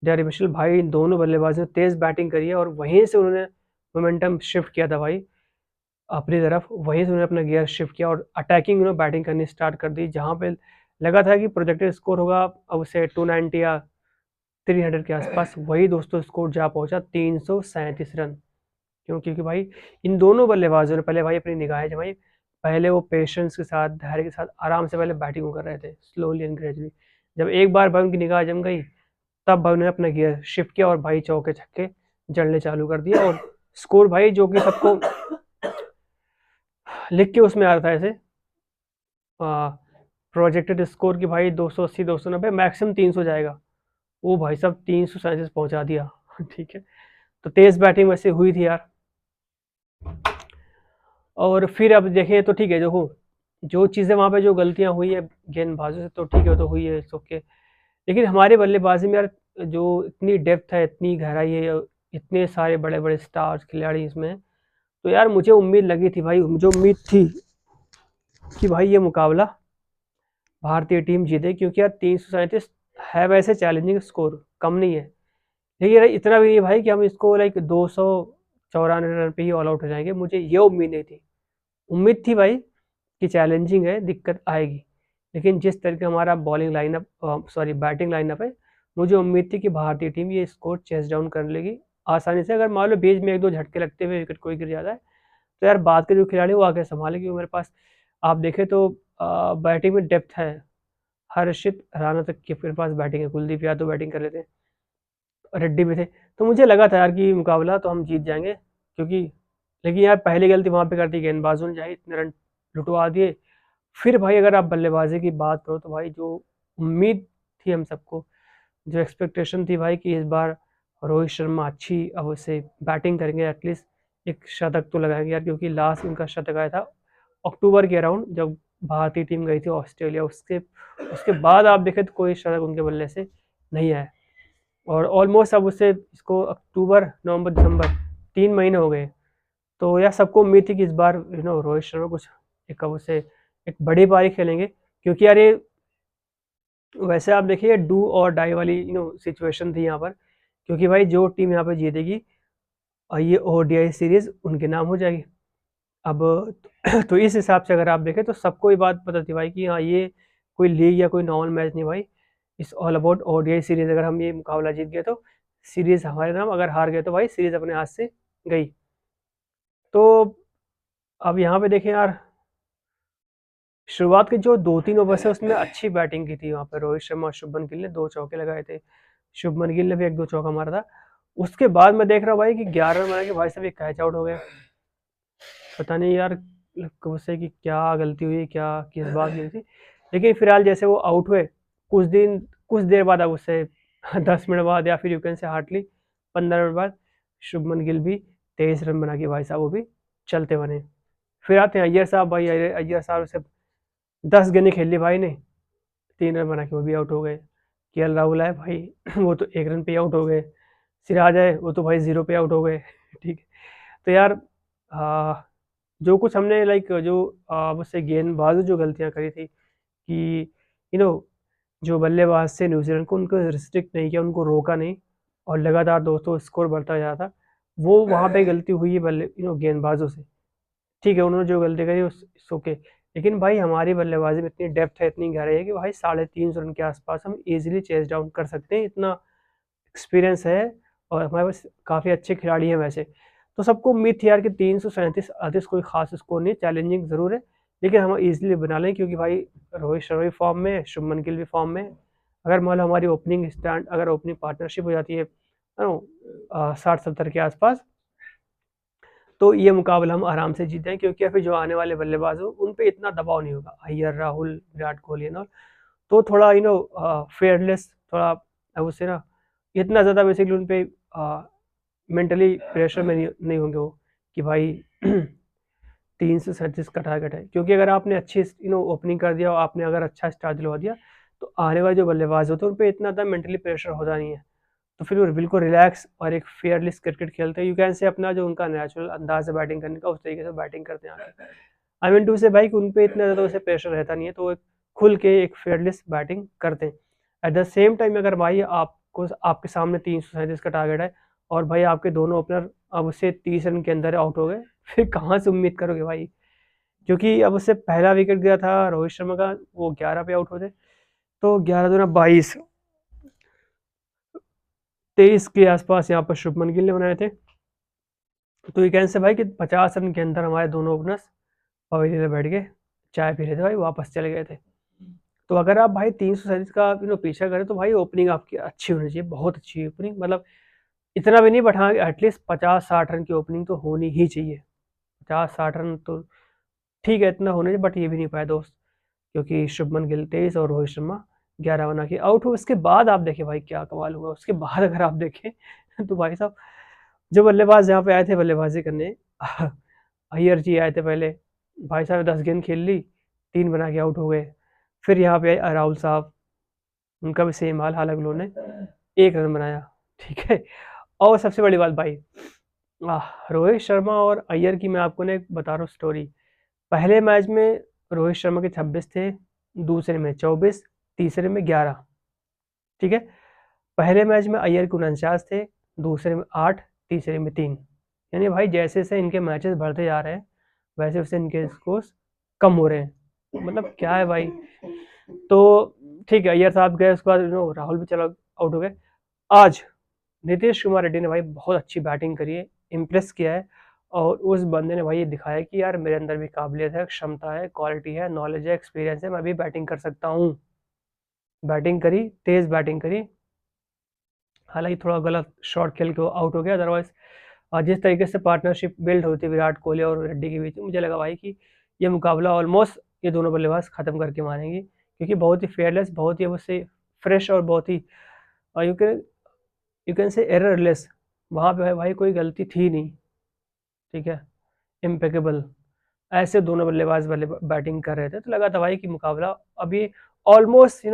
डेरी मिशेल, भाई इन दोनों बल्लेबाजों ने तेज़ बैटिंग करी है और वहीं से उन्होंने मोमेंटम शिफ्ट किया था भाई अपनी तरफ, वहीं से उन्होंने अपना गियर शिफ्ट किया और अटैकिंग बैटिंग करनी स्टार्ट कर दी। जहाँ पे लगा था कि प्रोजेक्टेड स्कोर होगा अब से 290 या 300 के आसपास, वही दोस्तों स्कोर जा पहुंचा 337 रन। क्यों? क्योंकि भाई इन दोनों बल्लेबाजों ने पहले भाई अपनी निगाहें जमाई, पहले वो पेशेंस के साथ, धैर्य के साथ आराम से पहले बैटिंग कर रहे थे, स्लोली एंड ग्रेजुअली। जब एक बार भाई उनकी निगाह जम गई, तब भाई उन्होंने अपना गियर शिफ्ट किया और भाई चौके छक्के जड़ने चालू कर दिया। और स्कोर भाई जो कि सबको लिख के उसमें आ रहा था ऐसे प्रोजेक्टेड स्कोर की भाई 280, 290, मैक्सिमम 300 जाएगा, वो भाई सब 337 पहुंचा दिया। ठीक है, तो तेज बैटिंग वैसे हुई थी यार। और फिर अब देखें तो ठीक है, देखो जो चीज़ें वहाँ पे जो गलतियाँ हुई है गेंदबाजों से, तो ठीक है, वो तो हुई है, इट्स ओके। लेकिन हमारे बल्लेबाजी में यार जो इतनी डेप्थ है, इतनी गहराई है, इतने सारे बड़े बड़े स्टार्स खिलाड़ी इसमें, तो यार मुझे उम्मीद लगी थी भाई, मुझे उम्मीद थी कि भाई ये मुकाबला भारतीय टीम जीते, क्योंकि यार 337 है वैसे चैलेंजिंग स्कोर, कम नहीं है, लेकिन यार इतना भी नहीं है भाई कि हम इसको लाइक 294 रन पे ही ऑल आउट हो जाएंगे। मुझे ये उम्मीद नहीं थी, उम्मीद थी भाई कि चैलेंजिंग है, दिक्कत आएगी, लेकिन जिस तरह का हमारा bowling lineup sorry batting lineup है, मुझे उम्मीद थी कि भारतीय टीम ये स्कोर चेस डाउन कर लेगी आसानी से। अगर मान लो बीच में 1-2 झटके लगते हुए विकेट कोई गिर जाता है, तो यार बाद के जो खिलाड़ी वो आके संभाले, क्योंकि मेरे पास आप देखें तो बैटिंग में डेप्थ है, हर्षित राणा तक के मेरे पास बैटिंग है, कुलदीप यादव बैटिंग कर लेते हैं, रेड्डी भी थे। तो मुझे लगा था यार कि मुकाबला तो हम जीत जाएंगे, क्योंकि लेकिन यार पहली गलती वहाँ पे कर दी गेंदबाजों ने, चाहे इतने रन लुटवा दिए। फिर भाई अगर आप बल्लेबाजी की बात करो तो भाई जो उम्मीद थी हम सबको, जो एक्सपेक्टेशन थी भाई कि इस बार रोहित शर्मा अच्छी अब उससे बैटिंग करेंगे, एटलीस्ट एक शतक तो लगाएंगे यार, क्योंकि लास्ट उनका शतक आया था अक्टूबर के अराउंड, जब भारतीय टीम गई थी ऑस्ट्रेलिया, उसके उसके बाद आप देखें तो कोई शतक उनके बल्ले से नहीं आया। और ऑलमोस्ट अब उससे इसको अक्टूबर, नवंबर, दिसंबर 3 महीने हो गए। तो यार सबको उम्मीद थी कि इस बार रोहित शर्मा कुछ एक अब उससे एक बड़ी पारी खेलेंगे, क्योंकि यार ये वैसे आप देखिए डू और डाई वाली सिचुएशन थी यहाँ पर, क्योंकि भाई जो टीम यहाँ पर जीतेगी और ये ओडीआई सीरीज उनके नाम हो जाएगी। अब तो इस हिसाब से अगर आप देखें तो सबको ये बात पता थी भाई कि हाँ ये कोई लीग या कोई नॉर्मल मैच नहीं भाई, इस ऑल अबाउट ओडीआई सीरीज। अगर हम ये मुकाबला जीत गए तो सीरीज हमारे नाम, अगर हार गए तो भाई सीरीज अपने हाथ से गई। तो अब यहाँ पे देखें यार, शुरुआत के जो 2-3 ओवर से उसमें अच्छी बैटिंग की थी वहाँ पे रोहित शर्मा और शुभमन गिल ने 2 चौके लगाए थे, शुभमन गिल ने भी 1-2 चौका मारा था। उसके बाद मैं देख रहा हूँ भाई कि 11 रन बना के भाई साहब एक कैच आउट हो गया। पता नहीं यार कब से कि क्या गलती हुई, क्या किस बात की थी, लेकिन फिलहाल जैसे वो आउट हुए कुछ देर बाद, अब उससे 10 मिनट बाद या फिर you can say hardly 15 minute बाद शुभमन गिल भी 23 रन बना के भाई साहब वो भी चलते बने। फिर आते हैं अय्यर साहब, भाई अय्यर साहब से 10 गेंदें खेल ली भाई ने, 3 रन बना के वो भी आउट हो गए। केएल राहुल आए भाई वो तो 1 रन पे आउट हो गए। सिराज आए वो तो भाई 0 पे आउट हो गए। ठीक है, तो यार जो कुछ हमने लाइक जो मुझसे गेंदबाजों जो गलतियां करी थी कि यू नो जो बल्लेबाज से न्यूजीलैंड को उनको रिस्ट्रिक्ट नहीं किया, उनको रोका नहीं और लगातार दोस्तों स्कोर बढ़ता जा रहा था, वो वहाँ पे गलती हुई है बल्ले गेंदबाजों से। ठीक है, उन्होंने जो गलती करी उस ओके, लेकिन भाई हमारी बल्लेबाजी में इतनी डेप्थ है, इतनी गहराई है कि भाई 350 रन के आसपास हम इजीली चेस डाउन कर सकते हैं, इतना एक्सपीरियंस है और हमारे पास काफ़ी अच्छे खिलाड़ी हैं वैसे। तो सबको उम्मीद थी यार कि 337 कोई खास स्कोर नहीं, चैलेंजिंग ज़रूर है, लेकिन हम इजीली बना लें क्योंकि भाई रोहित शर्मा भी फॉर्म में है, शुभमन गिल भी फॉर्म में है। अगर मान लो हमारी अगर ओपनिंग पार्टनरशिप हो जाती है 60-70 के आसपास, तो ये मुकाबला हम आराम से जीते हैं, क्योंकि फिर जो आने वाले बल्लेबाज हो उन पे इतना दबाव नहीं होगा, अय्यर, राहुल, विराट कोहली एंड ऑल। तो थोड़ा फेयरलेस, थोड़ा उससे ना इतना ज़्यादा बेसिकली उन पे मेंटली प्रेशर में नहीं होंगे वो कि भाई 337 का टारगेट है, क्योंकि अगर आपने अच्छी ओपनिंग कर दिया और आपने अगर अच्छा स्टार्ट दिलवा दिया तो आने वाले जो बल्लेबाज होते हैं उन पर इतना ज़्यादा मेंटली प्रेशर होता नहीं है, तो फिर वो बिल्कुल रिलैक्स और एक फेयरलेस क्रिकेट खेलते हैं। यू कैन से अपना जो उनका नेचुरल अंदाज है बैटिंग करने का, उस तरीके से बैटिंग करते हैं आगे। आई मीन टू से भाई कि उन पे इतना ज़्यादा वैसे प्रेशर रहता नहीं है, तो एक खुल के एक फेयरलेस बैटिंग करते हैं। एट द सेम टाइम अगर भाई आपको आपके सामने 337 का टारगेट है और भाई आपके दोनों ओपनर अब उससे 30 रन के अंदर आउट हो गए, फिर कहाँ से उम्मीद करोगे भाई, क्योंकि अब उससे पहला विकेट गया था रोहित शर्मा का, वो 11 पे आउट होते, तो 11 दूना 22, 23 के आसपास यहाँ पर शुभमन गिल ने बनाए थे। तो ये कैन से भाई कि 50 रन के अंदर हमारे दोनों ओपनर्स पवेलियन में बैठ के चाय पी रहे थे भाई, वापस चले गए थे। तो अगर आप भाई 337 का पीछा करें तो भाई ओपनिंग आपकी अच्छी होनी चाहिए, बहुत अच्छी ओपनिंग, मतलब इतना भी नहीं बट हाँ एटलीस्ट 50-60 रन की ओपनिंग तो होनी ही चाहिए। 50-60 रन तो ठीक है, इतना होने चाहिए, बट ये भी नहीं पाया दोस्त, क्योंकि शुभमन गिल 23 और रोहित शर्मा 11 बना के आउट हुए। उसके बाद आप देखें भाई क्या कमाल हुआ, उसके बाद अगर आप देखें तो भाई साहब जो बल्लेबाज यहाँ पे आए थे बल्लेबाजी करने, अय्यर जी आए थे पहले, भाई साहब 10 गेंद खेल ली, 3 बना के आउट हो गए। फिर यहाँ पे आए राहुल साहब, उनका भी सेम हाल, हालांकि उन्होंने 1 रन बनाया। ठीक है, और सबसे बड़ी बात भाई, रोहित शर्मा और अय्यर की मैं आपको ना बता रहा हूँ स्टोरी। पहले मैच में रोहित शर्मा के 26 थे, दूसरे में 24, तीसरे में 11। ठीक है, पहले मैच में अय्यर के 49 थे, दूसरे में 8, तीसरे में 3। यानी भाई जैसे जैसे इनके मैचेस बढ़ते जा रहे हैं वैसे वैसे इनके स्कोर्स कम हो रहे हैं, मतलब क्या है भाई। तो ठीक है, अय्यर साहब गए, उसके बाद राहुल भी चला आउट हो गए। आज नीतीश कुमार रेड्डी ने भाई बहुत अच्छी बैटिंग करी है, इम्प्रेस किया है, और उस बंदे ने भाई ये दिखाया कि यार मेरे अंदर भी काबिलियत है, क्षमता है, क्वालिटी है, नॉलेज है, एक्सपीरियंस है, मैं भी बैटिंग कर सकता हूँ। बैटिंग करी, तेज बैटिंग करी, हालांकि थोड़ा गलत शॉट खेल के वो आउट हो गया, अदरवाइज जिस तरीके से पार्टनरशिप बिल्ड होती है विराट कोहली और रेड्डी के बीच में, मुझे लगा भाई कि ये मुकाबला ऑलमोस्ट ये दोनों बल्लेबाज खत्म करके मानेंगे, क्योंकि बहुत ही फेयरलेस, बहुत ही उससे फ्रेश और बहुत ही यू कैन से एररलेस, वहाँ पे भाई कोई गलती थी नहीं। ठीक है, इम्पेकेबल, ऐसे दोनों बल्लेबाज बैटिंग कर रहे थे, तो लगा था भाई कि मुकाबला अभी ऑलमोस्ट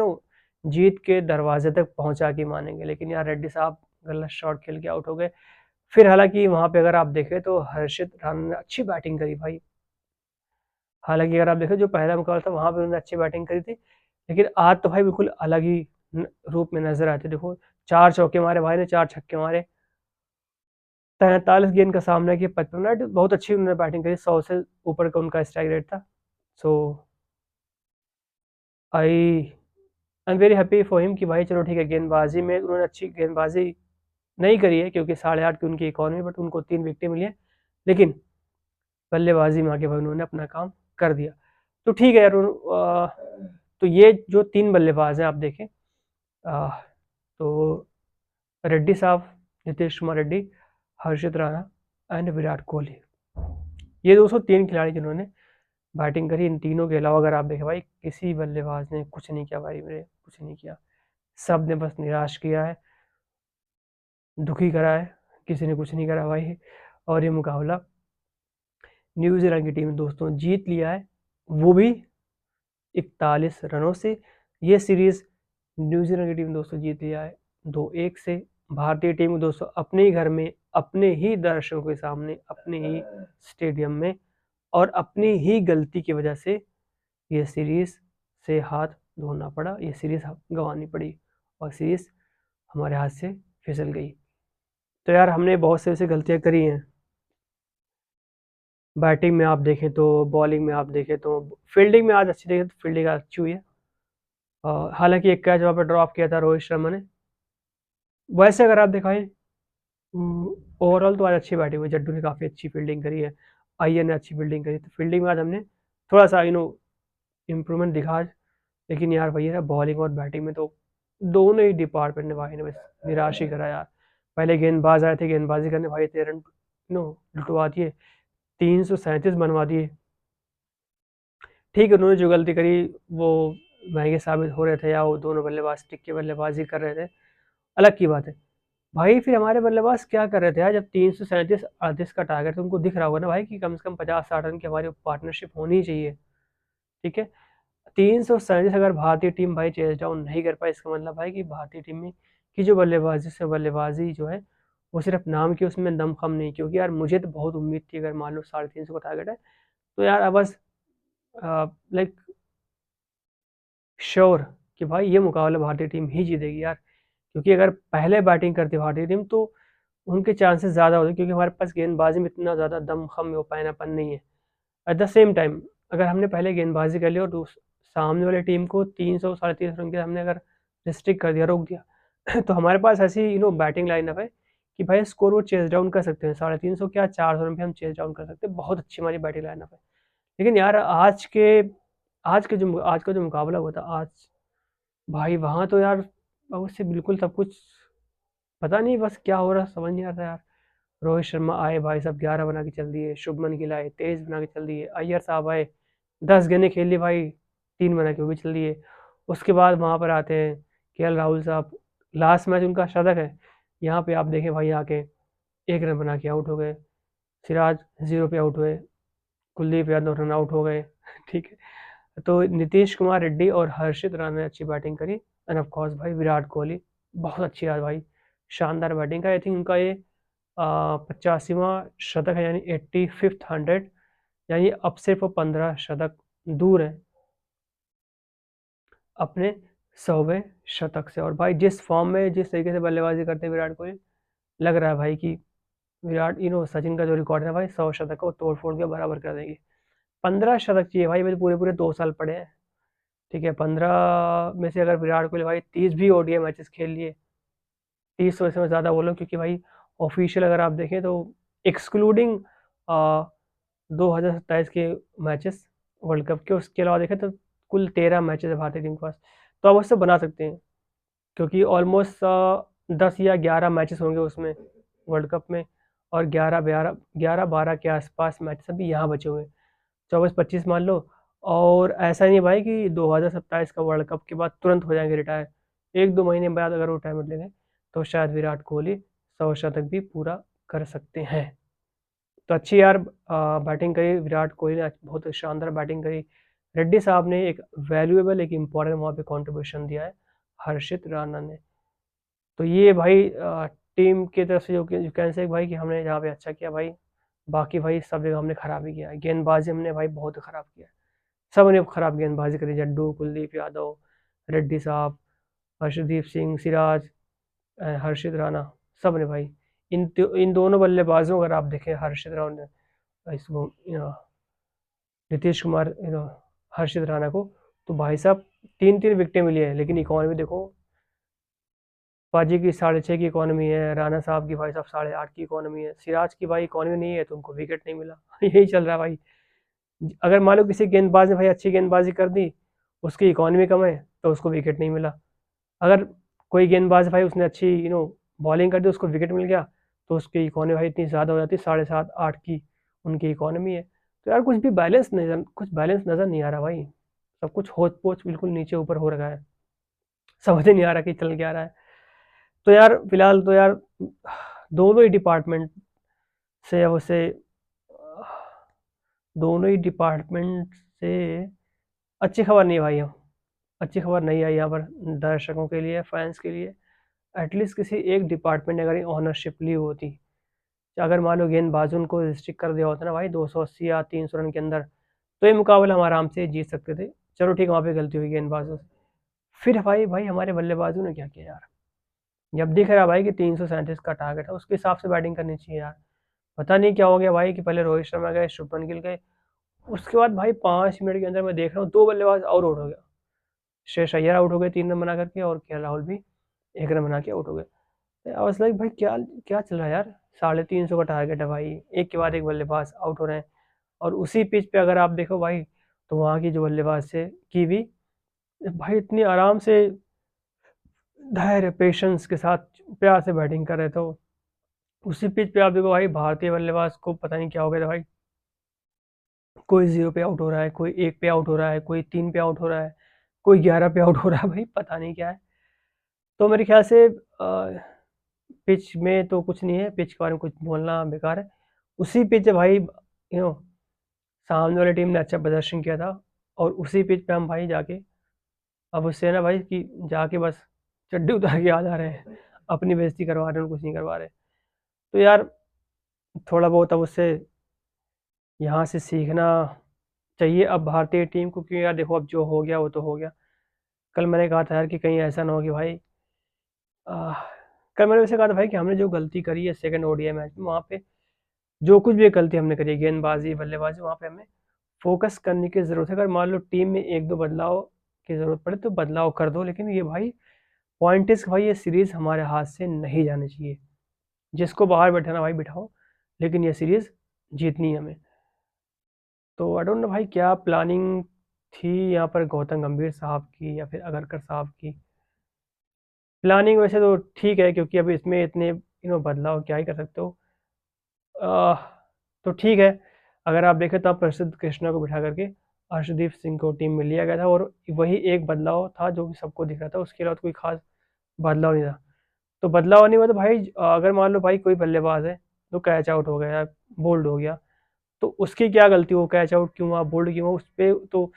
जीत के दरवाजे तक पहुंचा के मानेंगे, लेकिन यार रेड्डी साहब गलत शॉट खेल के आउट हो गए। फिर हालांकि वहाँ पे अगर आप देखें तो हर्षित राणा ने अच्छी बैटिंग करी भाई, हालांकि अगर आप देखें जो पहला मुकाबला था वहाँ पे उन्होंने अच्छी बैटिंग करी थी, लेकिन आज तो भाई बिल्कुल अलग ही रूप में नजर आते। देखो 4 चौके मारे भाई ने, 4 छक्के मारे, 43 गेंद का सामना किया, 55 रन। बहुत अच्छी उन्होंने बैटिंग करी, 100 से ऊपर का उनका स्ट्राइक रेट था। So I I am very happy for him कि भाई चलो ठीक है, गेंदबाजी में उन्होंने अच्छी गेंदबाजी नहीं करी है क्योंकि 8.5 की उनकी इकॉनमी, बट उनको 3 विकेटें मिली है। लेकिन बल्लेबाजी में आके भाई उन्होंने अपना काम कर दिया। तो ठीक है यार, तो ये जो 3 बल्लेबाज हैं आप देखें, तो रेड्डी साहब, नीतीश कुमार रेड्डी, हर्षित राणा एंड विराट कोहली, ये 203 खिलाड़ी जिन्होंने बैटिंग करी। इन तीनों के अलावा अगर आप देखें भाई, किसी बल्लेबाज ने कुछ नहीं किया भाई, मेरे कुछ नहीं किया। सब ने बस निराश किया है, दुखी करा है, किसी ने कुछ नहीं करा भाई। और ये मुकाबला न्यूजीलैंड की टीम ने दोस्तों जीत लिया है, वो भी 41 रनों से। ये सीरीज न्यूजीलैंड की टीम दोस्तों जीत लिया है 2-1 से। भारतीय टीम दोस्तों अपने ही घर में, अपने ही दर्शकों के सामने, अपने ही स्टेडियम में और अपनी ही गलती की वजह से ये सीरीज से हाथ धोना पड़ा, ये सीरीज गंवानी पड़ी और सीरीज हमारे हाथ से फिसल गई। तो यार हमने बहुत से ऐसी गलतियां करी हैं, बैटिंग में आप देखें तो, बॉलिंग में आप देखें तो, फील्डिंग में आज अच्छी देखें तो फील्डिंग आज अच्छी हुई है। हालांकि एक कैच वहाँ पर ड्रॉप किया था रोहित शर्मा ने। वैसे अगर आप दिखाएं ओवरऑल तो आज अच्छी बैटिंग हुई, जड्डू ने काफ़ी अच्छी फील्डिंग करी है, अय्यर ने अच्छी फील्डिंग करी, तो फील्डिंग में आज हमने थोड़ा सा इम्प्रूवमेंट दिखा आज। लेकिन यार भैया बॉलिंग और बैटिंग में तो दोनों ही डिपार्टमेंट ने भाई ने बस निराश ही करा यार। पहले गेंदबाज आए थे गेंदबाजी करने, भाई 13 रन लुटवा दिए, 337 बनवा दिए। ठीक है, उन्होंने जो गलती करी वो महंगे साबित हो रहे थे, या वो दोनों बल्लेबाज टिक के बल्लेबाजी कर रहे थे, अलग की बात है। भाई फिर हमारे बल्लेबाज क्या कर रहे थे यार, जब 337 का टारगेट तुमको दिख रहा होगा ना भाई कि कम से कम 50-60 रन की हमारी पार्टनरशिप होनी ही चाहिए। ठीक है, 337 अगर भारतीय टीम भाई चेज डाउन नहीं कर पाई, इसका मतलब भाई कि भारतीय टीम में की जो बल्लेबाजी जो है वो सिर्फ नाम की, उसमें दम खम नहीं। क्योंकि यार मुझे तो बहुत उम्मीद थी, अगर मान लो 350 का टारगेट है तो यार अब बस लाइक श्योर कि भाई ये मुकाबला भारतीय टीम ही जीतेगी यार। क्योंकि अगर पहले बैटिंग करती भारतीय टीम तो उनके चांसेस ज़्यादा होते, क्योंकि हमारे पास गेंदबाजी में इतना ज़्यादा दम खम हो पानापन नहीं है। एट द सेम टाइम अगर हमने पहले गेंदबाजी कर ली और सामने वाली टीम को 300-350 रन के हमने अगर रिस्ट्रिक्ट कर दिया, रोक दिया तो हमारे पास ऐसी बैटिंग लाइनअप है कि भाई स्कोर वो चेस डाउन कर सकते हैं, 350 क्या 400 रन पे हम चेस डाउन कर सकते हैं। बहुत अच्छी हमारी बैटिंग लाइनअप है। लेकिन यार आज का जो मुकाबला हुआ था आज, भाई वहाँ तो यार उससे बिल्कुल सब कुछ पता नहीं, बस क्या हो रहा समझ नहीं आता यार। रोहित शर्मा आए भाई साहब 11 बना के चल दिए, शुभमन गिल आए 23 बना के चल दिए, अय्यर साहब आए 10 गेंदें खेल ली भाई, 3 बना के वो भी चल दिए। उसके बाद वहाँ पर आते हैं केएल राहुल साहब, लास्ट मैच उनका शतक है, यहाँ पे आप देखें भाई आके 1 रन बना के आउट हो गए, सिराज 0 पे आउट हुए, कुलदीप यादव रन आउट हो गए ठीक है, तो नीतीश कुमार रेड्डी और हर्षित राणा ने अच्छी बैटिंग करी। एंड ऑफ कोर्स भाई विराट कोहली बहुत अच्छी आज भाई, शानदार बैटिंग का। आई थिंक उनका ये 85वां शतक है, यानी 85th 100, यानी अब सिर्फ वो 15 शतक दूर है अपने 100वें शतक से। और भाई जिस फॉर्म में, जिस तरीके से बल्लेबाजी करते हैं विराट कोहली, लग रहा है भाई कि विराट सचिन का जो रिकॉर्ड है भाई 100 शतक को तोड़ फोड़ के बराबर कर देंगे। 15 शतक चाहिए भाई, मेरे पूरे पूरे 2 साल पड़े हैं। ठीक है, 15 में से अगर विराट कोहली भाई 30 भी ओडीआई मैचेस खेल लिए, 30 तो इसमें ज़्यादा बोलो, क्योंकि भाई ऑफिशियल अगर आप देखें तो एक्सक्लूडिंग 2027 के मैचेस वर्ल्ड कप के, उसके अलावा देखें तो कुल 13 मैचेस है भारतीय टीम के पास। तो आप उससे बना सकते हैं, क्योंकि ऑलमोस्ट 10 या 11 मैचेस होंगे उसमें वर्ल्ड कप में, और 11-12 के आसपास मैचेस अभी यहाँ बचे हुए हैं, 24-25 मान लो। और ऐसा नहीं भाई कि 2027 का वर्ल्ड कप के बाद तुरंत हो जाएंगे रिटायर, 1-2 महीने बाद अगर वो रिटायरमेंट लेंगे तो शायद विराट कोहली 100 शतक भी पूरा कर सकते हैं। तो अच्छी यार बैटिंग करी विराट कोहली ने, बहुत शानदार बैटिंग करी। रेड्डी साहब ने एक वैल्यूएबल, एक इम्पॉर्टेंट वहाँ पे कंट्रीब्यूशन दिया है, हर्षित राणा ने। तो ये भाई टीम की तरफ से जो कैन से भाई कि हमने यहाँ पे अच्छा किया भाई, बाकी भाई सब जगह हमने खराब ही किया है। गेंदबाजी हमने भाई बहुत खराब किया है, सब ने खराब गेंदबाजी करी, जड्डू, कुलदीप यादव, रेड्डी साहब, हर्षदीप सिंह, सिराज, हर्षित राणा, सब ने भाई। इन दोनों बल्लेबाजों अगर आप देखें, हर्षित राणा ने इसको नीतीश कुमार हर्षित राणा को, तो भाई साहब 3-3 विकेटें मिली है, लेकिन इकॉनमी देखो, पाजी की 6.5 की इकॉनमी है, राणा साहब की भाई साहब 8.5 की इकॉनमी है, सिराज की भाई इकॉनमी नहीं है तो उनको विकेट नहीं मिला। यही चल रहा है भाई। अगर मान लो किसी गेंदबाज ने भाई अच्छी गेंदबाजी कर दी, उसकी इकॉनमी कम है तो उसको विकेट नहीं मिला। अगर कोई गेंदबाज भाई उसने अच्छी बॉलिंग कर दी, उसको विकेट मिल गया, तो उसकी इकॉनमी भाई इतनी ज़्यादा हो जाती है, 7.5-8 की उनकी इकॉनमी है। तो यार कुछ बैलेंस नज़र नहीं आ रहा भाई। सब कुछ होच पोच बिल्कुल नीचे ऊपर हो रखा है, समझ नहीं आ रहा कि चल क्या रहा है। तो यार फिलहाल तो यार दोनों ही डिपार्टमेंट से उसे दोनों ही डिपार्टमेंट से अच्छी खबर नहीं भाई, हम अच्छी खबर नहीं आई यहाँ पर दर्शकों के लिए, फैंस के लिए। एटलीस्ट किसी एक डिपार्टमेंट ने अगर ऑनरशिप ली होती, अगर मान लो गेंदबाजों को रिस्ट्रिक्ट कर दिया होता ना भाई 280 या 300 रन के अंदर, तो ये मुकाबला हम आराम से जीत सकते थे। चलो ठीक है, वहाँ पे गलती हुई गेंदबाजों से। फिर भाई हमारे बल्लेबाजों ने क्या किया यार, जब दिख रहा भाई कि 337 का टारगेट है, उसके हिसाब से बैटिंग करनी चाहिए यार। पता नहीं क्या हो गया भाई कि पहले रोहित शर्मा गए, शुभमन गिल गए, उसके बाद भाई 5 मिनट के अंदर मैं देख रहा हूँ 2 बल्लेबाज और आउट हो गया। श्रेयस अय्यर आउट हो गए 3 रन बना करके, और के राहुल भी 1 रन बना के आउट हो गए। आई वाज लाइक भाई क्या क्या चल रहा है यार, 350 का टारगेट है भाई, एक के बाद एक बल्लेबाज आउट हो रहे हैं। और उसी पिच पे अगर आप देखो भाई, तो वहाँ की जो बल्लेबाज थे कीवी भाई, इतनी आराम से धैर्य पेशेंस के साथ प्यार से बैटिंग कर रहे थे। उसी पिच पे आप देखो भाई, भारतीय बल्लेबाज को पता नहीं क्या हो गया था भाई, कोई 0 पे आउट हो रहा है, कोई 1 पे आउट हो रहा है, कोई 3 पे आउट हो रहा है, कोई 11 पे आउट हो रहा है, भाई पता नहीं क्या है। तो मेरे ख्याल से पिच में तो कुछ नहीं है, पिच के बारे में कुछ बोलना बेकार है। उसी पिच है भाई, सामने वाली टीम ने अच्छा प्रदर्शन किया था, और उसी पिच पे हम भाई जाके, अब उससे ना भाई कि जाके बस चड्डी उतार के आ जा रहे हैं, अपनी बेइज्जती करवा रहे हैं, कुछ नहीं करवा रहे। तो यार थोड़ा बहुत अब उससे यहाँ से सीखना चाहिए अब भारतीय टीम को, क्योंकि यार देखो अब जो हो गया वो तो हो गया। कल मैंने कहा था यार कि कहीं ऐसा ना हो कि भाई आह, कल मैंने वैसे कहा था भाई कि हमने जो गलती करी है सेकंड ओडीआई मैच में, वहाँ पे जो कुछ भी गलती हमने करी है, गेंदबाजी बल्लेबाजी, वहाँ पे हमें फोकस करने की ज़रूरत है। अगर मान लो टीम में 1-2 बदलाव की ज़रूरत पड़े तो बदलाव कर दो, लेकिन ये भाई पॉइंट इज भाई, ये सीरीज़ हमारे हाथ से नहीं जानी चाहिए। जिसको बाहर बैठाना भाई बिठाओ, लेकिन ये सीरीज़ जीतनी है हमें। तो आई डोंट नो भाई क्या प्लानिंग थी यहाँ पर गौतम गंभीर साहब की या फिर अगरकर साहब की। प्लानिंग वैसे तो ठीक है, क्योंकि अब इसमें इतने बदलाव क्या ही कर सकते हो। आह, तो ठीक है, अगर आप देखें तो आप प्रसिद्ध कृष्णा को बिठा करके अर्शदीप सिंह को टीम में लिया गया था, और वही एक बदलाव था जो कि सबको दिख रहा था, उसके अलावा कोई खास बदलाव नहीं था। तो बदलाव नहीं हुआ तो भाई अगर मान लो भाई कोई बल्लेबाज है तो कैच आउट हो गया, बोल्ड हो गया, तो उसकी क्या गलती, वो कैच आउट क्यों हुआ, बोल्ड क्यों हुआ, उस पर तो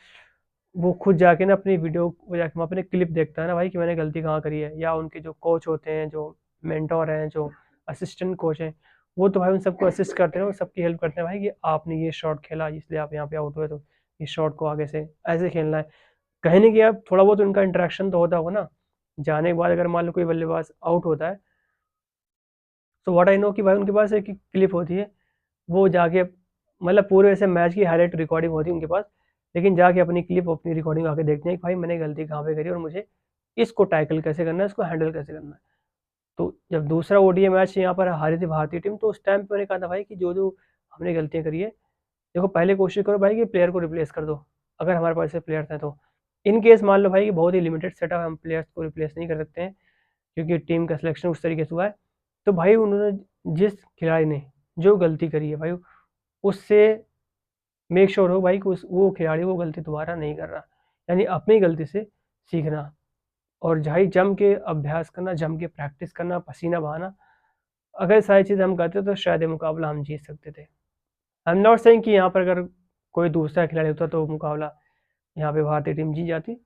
वो खुद जाके ना अपनी वीडियो वो जाके वहाँ अपने क्लिप देखता है ना भाई कि मैंने गलती कहाँ करी है। या उनके जो कोच होते हैं, जो मेंटोर हैं, जो असिस्टेंट कोच हैं, वो तो भाई उन सबको असिस्ट करते हैं, वो सबकी हेल्प करते हैं भाई कि आपने ये शॉट खेला इसलिए आप यहाँ पे आउट हुए, तो इस शॉट को आगे से ऐसे खेलना है। कहीं नहीं किया, थोड़ा बहुत उनका इंटरेक्शन तो होता होगा ना। जाने के बाद अगर मान लो कोई बल्लेबाज आउट होता है, तो व्हाट आई नो कि भाई उनके पास एक क्लिप होती है, वो जाके मतलब पूरे ऐसे मैच की हाईलाइट रिकॉर्डिंग होती है उनके पास, लेकिन जाके अपनी क्लिप अपनी रिकॉर्डिंग आके देखते हैं कि भाई मैंने गलती कहाँ पे करी और मुझे इसको टैकल कैसे करना है, इसको हैंडल कैसे करना है। तो जब दूसरा ओडीआई मैच यहाँ पर हारी थी भारतीय टीम, तो उस टाइम पे मैंने कहा था भाई कि जो जो हमने गलतियाँ करी है, देखो पहले कोशिश करो भाई कि प्लेयर को रिप्लेस कर दो, अगर हमारे पास ऐसे प्लेयर्स हैं तो। इन केस मान लो भाई कि बहुत ही लिमिटेड सेटअप, हम प्लेयर्स को रिप्लेस नहीं कर सकते हैं क्योंकि टीम का सिलेक्शन उस तरीके से हुआ है, तो भाई उन्होंने जिस खिलाड़ी ने जो गलती करी है भाई, उससे मेक श्योर हो भाई कि वो खिलाड़ी वो गलती दोबारा नहीं कर रहा, यानी अपनी गलती से सीखना, और भाई जम के अभ्यास करना, जम के प्रैक्टिस करना, पसीना बहाना। अगर सारी चीज़ हम करते तो शायद ये मुकाबला हम जीत सकते थे। आई एम नॉट सेइंग कि यहाँ पर अगर कोई दूसरा खिलाड़ी होता तो मुकाबला यहाँ पे भारतीय टीम जीत जाती,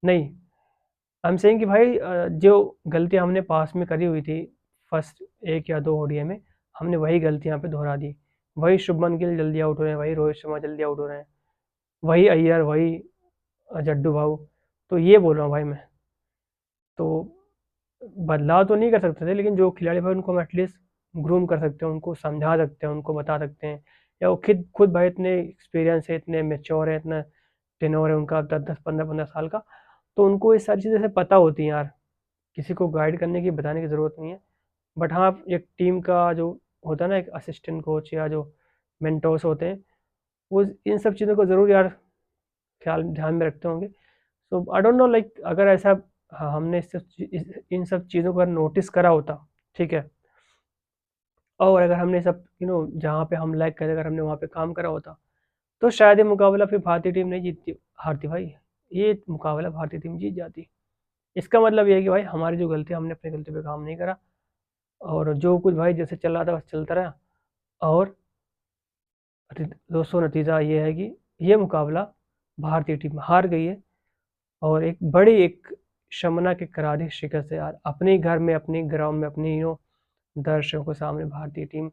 नहीं। आई एम सेइंग कि भाई जो गलतियाँ हमने पास में करी हुई थी फर्स्ट 1 या 2 ओडीआई में, हमने वही गलती यहाँ पे दोहरा दी। वही शुभमन गिल जल्दी आउट हो रहे हैं, वही रोहित शर्मा जल्दी आउट हो रहे हैं, वही अय्यर, वही जड्डू भाऊ। तो ये बोल रहा हूँ भाई मैं। तो बदलाव तो नहीं कर सकते थे, लेकिन जो खिलाड़ी भाई उनको हम एटलीस्ट ग्रूम कर सकते हैं, उनको समझा सकते हैं, उनको बता सकते हैं, या वो खुद खुद भाई इतने एक्सपीरियंस है, इतने मेच्योर है, इतना टेन्योर है उनका 10-10 15-15 साल का, तो उनको ये सारी चीज़ें से पता होती हैं यार। किसी को गाइड करने की बताने की ज़रूरत नहीं है। बट हाँ, एक टीम का जो होता है ना, एक असिस्टेंट कोच या जो मेंटोर्स होते हैं, वो इन सब चीज़ों को ज़रूर यार ख्याल ध्यान में रखते होंगे। सो आई डोंट नो, लाइक अगर ऐसा, हाँ, हमने इन सब चीज़ों को नोटिस करा होता, ठीक है, और अगर हमने सब जहाँ पे हम लैग करे, अगर हमने वहाँ पे काम करा होता, तो शायद ये मुकाबला फिर भारतीय टीम नहीं जीतती, हारती भाई। ये मुकाबला भारतीय टीम जीत जाती। इसका मतलब ये है कि भाई हमारी जो गलती, हमने अपनी गलती पे काम नहीं करा, और जो कुछ भाई जैसे चल रहा था बस चलता रहा। और दोस्तों, नतीजा ये है कि ये मुकाबला भारतीय टीम हार गई है, और एक बड़ी, एक शमना के करारी शिकस्त है यार, अपने घर में, अपने ग्राउंड में, अपनी दर्शकों के सामने भारतीय टीम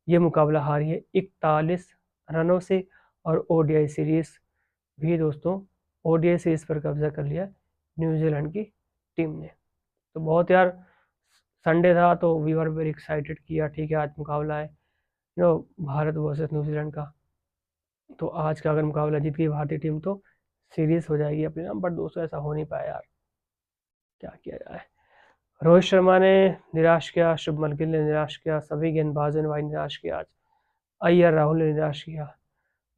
ये मुकाबला हारी है 41 रनों से। और ओडीआई सीरीज भी दोस्तों, ओडीआई सीरीज पर कब्जा कर लिया न्यूजीलैंड की टीम ने। तो बहुत यार, संडे था तो वी आर वेरी एक्साइटेड किया, ठीक है, आज मुकाबला है भारत वर्सेस न्यूजीलैंड का। तो आज का अगर मुकाबला जीत गई भारतीय टीम, तो सीरीज हो जाएगी अपने नाम। बट दोस्तों, ऐसा हो नहीं पाया यार, क्या किया जाए। रोहित शर्मा ने निराश किया, शुभमन गिल ने निराश किया, सभी गेंदबाजों ने भाई निराश किया आज, अय्यर राहुल ने निराश किया।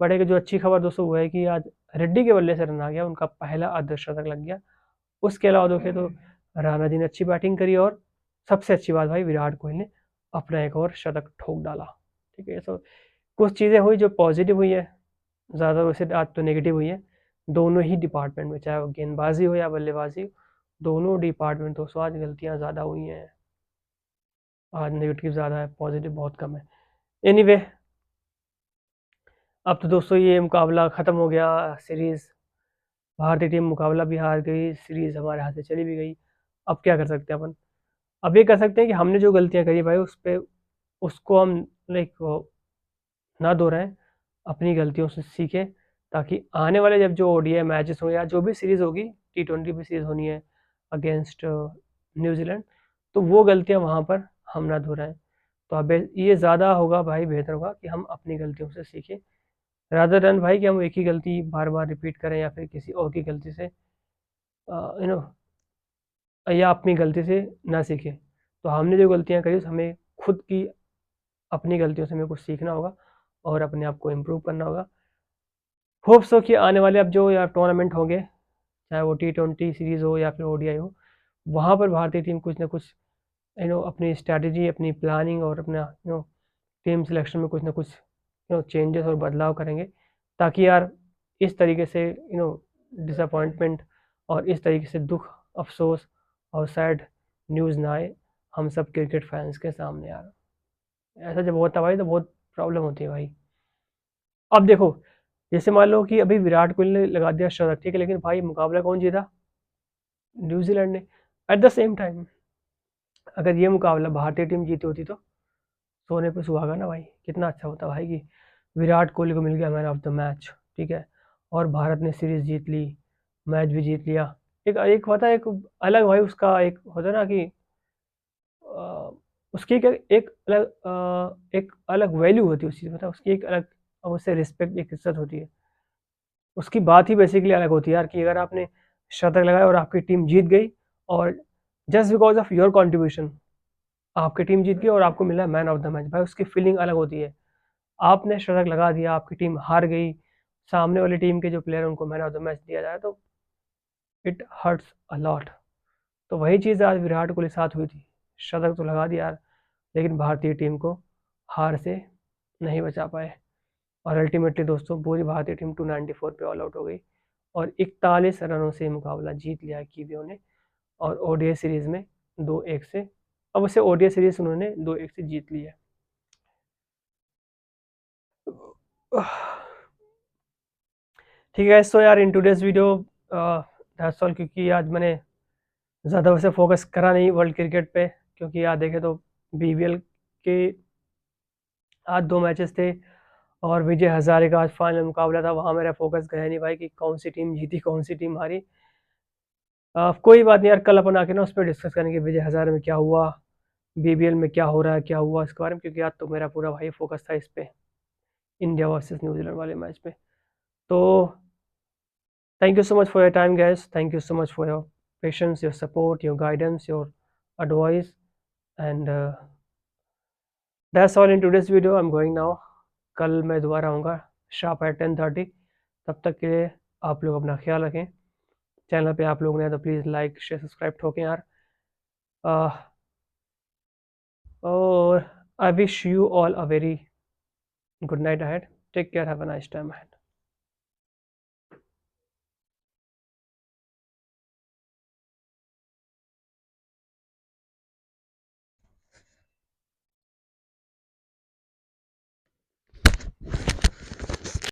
बट एक जो अच्छी खबर दोस्तों वो है कि आज रेड्डी के बल्ले से रन आ गया, उनका पहला अर्धशतक लग गया। उसके अलावा देखें तो राणा जी ने अच्छी बैटिंग करी, और सबसे अच्छी बात भाई, विराट कोहली ने अपना एक और शतक ठोक डाला। ठीक है, तो कुछ चीज़ें हुई जो पॉजिटिव हुई है, ज़्यादा वैसे आज तो नेगेटिव हुई है, दोनों ही डिपार्टमेंट में, चाहे वो गेंदबाजी हो या बल्लेबाजी हो, दोनों डिपार्टमेंट दोस्तों आज गलतियाँ ज़्यादा हुई हैं। आज नेगेटिव ज़्यादा है, पॉजिटिव बहुत कम है। एनीवे, अब तो दोस्तों ये मुकाबला ख़त्म हो गया, सीरीज़ भारतीय टीम मुकाबला भी हार गई, सीरीज़ हमारे हाथ से चली भी गई। अब क्या कर सकते हैं अपन? अब ये कर सकते हैं कि हमने जो गलतियाँ करी भाई, उस पे उसको हम लाइक ना दोहराएं, अपनी गलतियों से सीखें, ताकि आने वाले जब जो ओडीआई मैचेस हो या जो भी सीरीज़ होगी, T20 भी सीरीज़ होनी है अगेंस्ट न्यूजीलैंड, तो वो गलतियाँ वहाँ पर हम ना दोहराएं। तो अब ये ज़्यादा होगा भाई, बेहतर होगा कि हम अपनी गलतियों से सीखें, रादर देन भाई कि हम एक ही गलती बार बार रिपीट करें, या फिर किसी और की गलती से यू नो या अपनी गलती से ना सीखें। तो हमने जो गलतियाँ करी, हमें खुद की अपनी गलतियों से हमें कुछ सीखना होगा, और अपने आप को इम्प्रूव करना होगा। होप सो कि आने वाले अब जो या टूर्नामेंट होंगे, चाहे वो T20 सीरीज़ हो या फिर ओडीआई हो, वहाँ पर भारतीय टीम कुछ ना कुछ अपनी स्ट्रैटेजी, अपनी प्लानिंग, और अपना टीम सिलेक्शन में कुछ ना कुछ चेंजेस और बदलाव करेंगे, ताकि यार इस तरीके से डिसअपॉइंटमेंट, और इस तरीके से दुख, अफसोस और सैड न्यूज़ ना आए हम सब क्रिकेट फैंस के सामने यार। ऐसा जब होता है भाई, तो बहुत प्रॉब्लम होती है भाई। अब देखो, जैसे मान लो कि अभी विराट कोहली ने लगा दिया शतक, ठीक है, लेकिन भाई मुकाबला कौन जीता? न्यूजीलैंड ने। एट द सेम टाइम, अगर ये मुकाबला भारतीय टीम जीती होती, तो सोने पे सुहागा ना भाई, कितना अच्छा होता भाई कि विराट कोहली को मिल गया मैन ऑफ द मैच, ठीक है, और भारत ने सीरीज जीत ली, मैच भी जीत लिया। एक एक होता है, एक अलग भाई उसका एक होता है ना कि अ, उसकी एक अलग वैल्यू होती है उस चीज़ में, उसकी एक अलग, उससे रिस्पेक्ट, एक इज्जत होती है। उसकी बात ही बेसिकली अलग होती है यार, कि अगर आपने शतक लगाया और आपकी टीम जीत गई, और just because of your contribution आपकी टीम जीत गई और आपको मिला मैन ऑफ द मैच, भाई उसकी फीलिंग अलग होती है। आपने शतक लगा दिया, आपकी टीम हार गई, सामने वाली टीम के जो प्लेयर हैं उनको मैन ऑफ द मैच दिया जाए, तो इट हर्ट्स अ लॉट। तो वही चीज़ आज विराट कोहली साथ हुई थी, शतक तो लगा दिया यार, लेकिन भारतीय टीम को हार से नहीं बचा पाए, और अल्टीमेटली दोस्तों पूरी भारतीय टीम 294 पे ऑल आउट हो गई, और 41 रनों से मुकाबला जीत लिया कीवियों ने, और ओडीआई सीरीज़ में 2-1 से, अब उसे ओडीआई सीरीज़ उन्होंने 2-1 से जीत ली है। ठीक है, सो यार in today's video that's all, क्योंकि आज मैंने ज़्यादा वैसे फोकस करा नहीं वर्ल्ड क्रिकेट पे, क्योंकि यार देखे तो बीबीएल के आज 2 मैचेस थे, और विजय हज़ारे का आज फाइनल मुकाबला था, वहाँ मेरा फोकस गया नहीं भाई कि कौन सी टीम जीती, कौन सी टीम हारी। कोई बात नहीं यार, कल अपन आके ना उस पर डिस्कस करेंगे विजय हज़ारे में क्या हुआ, बीबीएल में क्या हो रहा है, क्या हुआ इसके बारे में, क्योंकि आज तो मेरा पूरा भाई फोकस था इस पे, इंडिया वर्सेस न्यूजीलैंड वाले मैच पे। तो thank you so much for your time, guys. Thank you so much for your patience, your support, your guidance, your advice, and that's all in today's video. I'm going now. कल मैं दोबारा आऊँगा sharp eight 10:30। तब तक के लिए आप लोग अपना ख्याल रखें। चैनल पे आप लोग नए तो प्लीज़ लाइक शेयर सब्सक्राइब ठोकें यार। और I wish you all a very good night ahead. Take care, have a nice time ahead.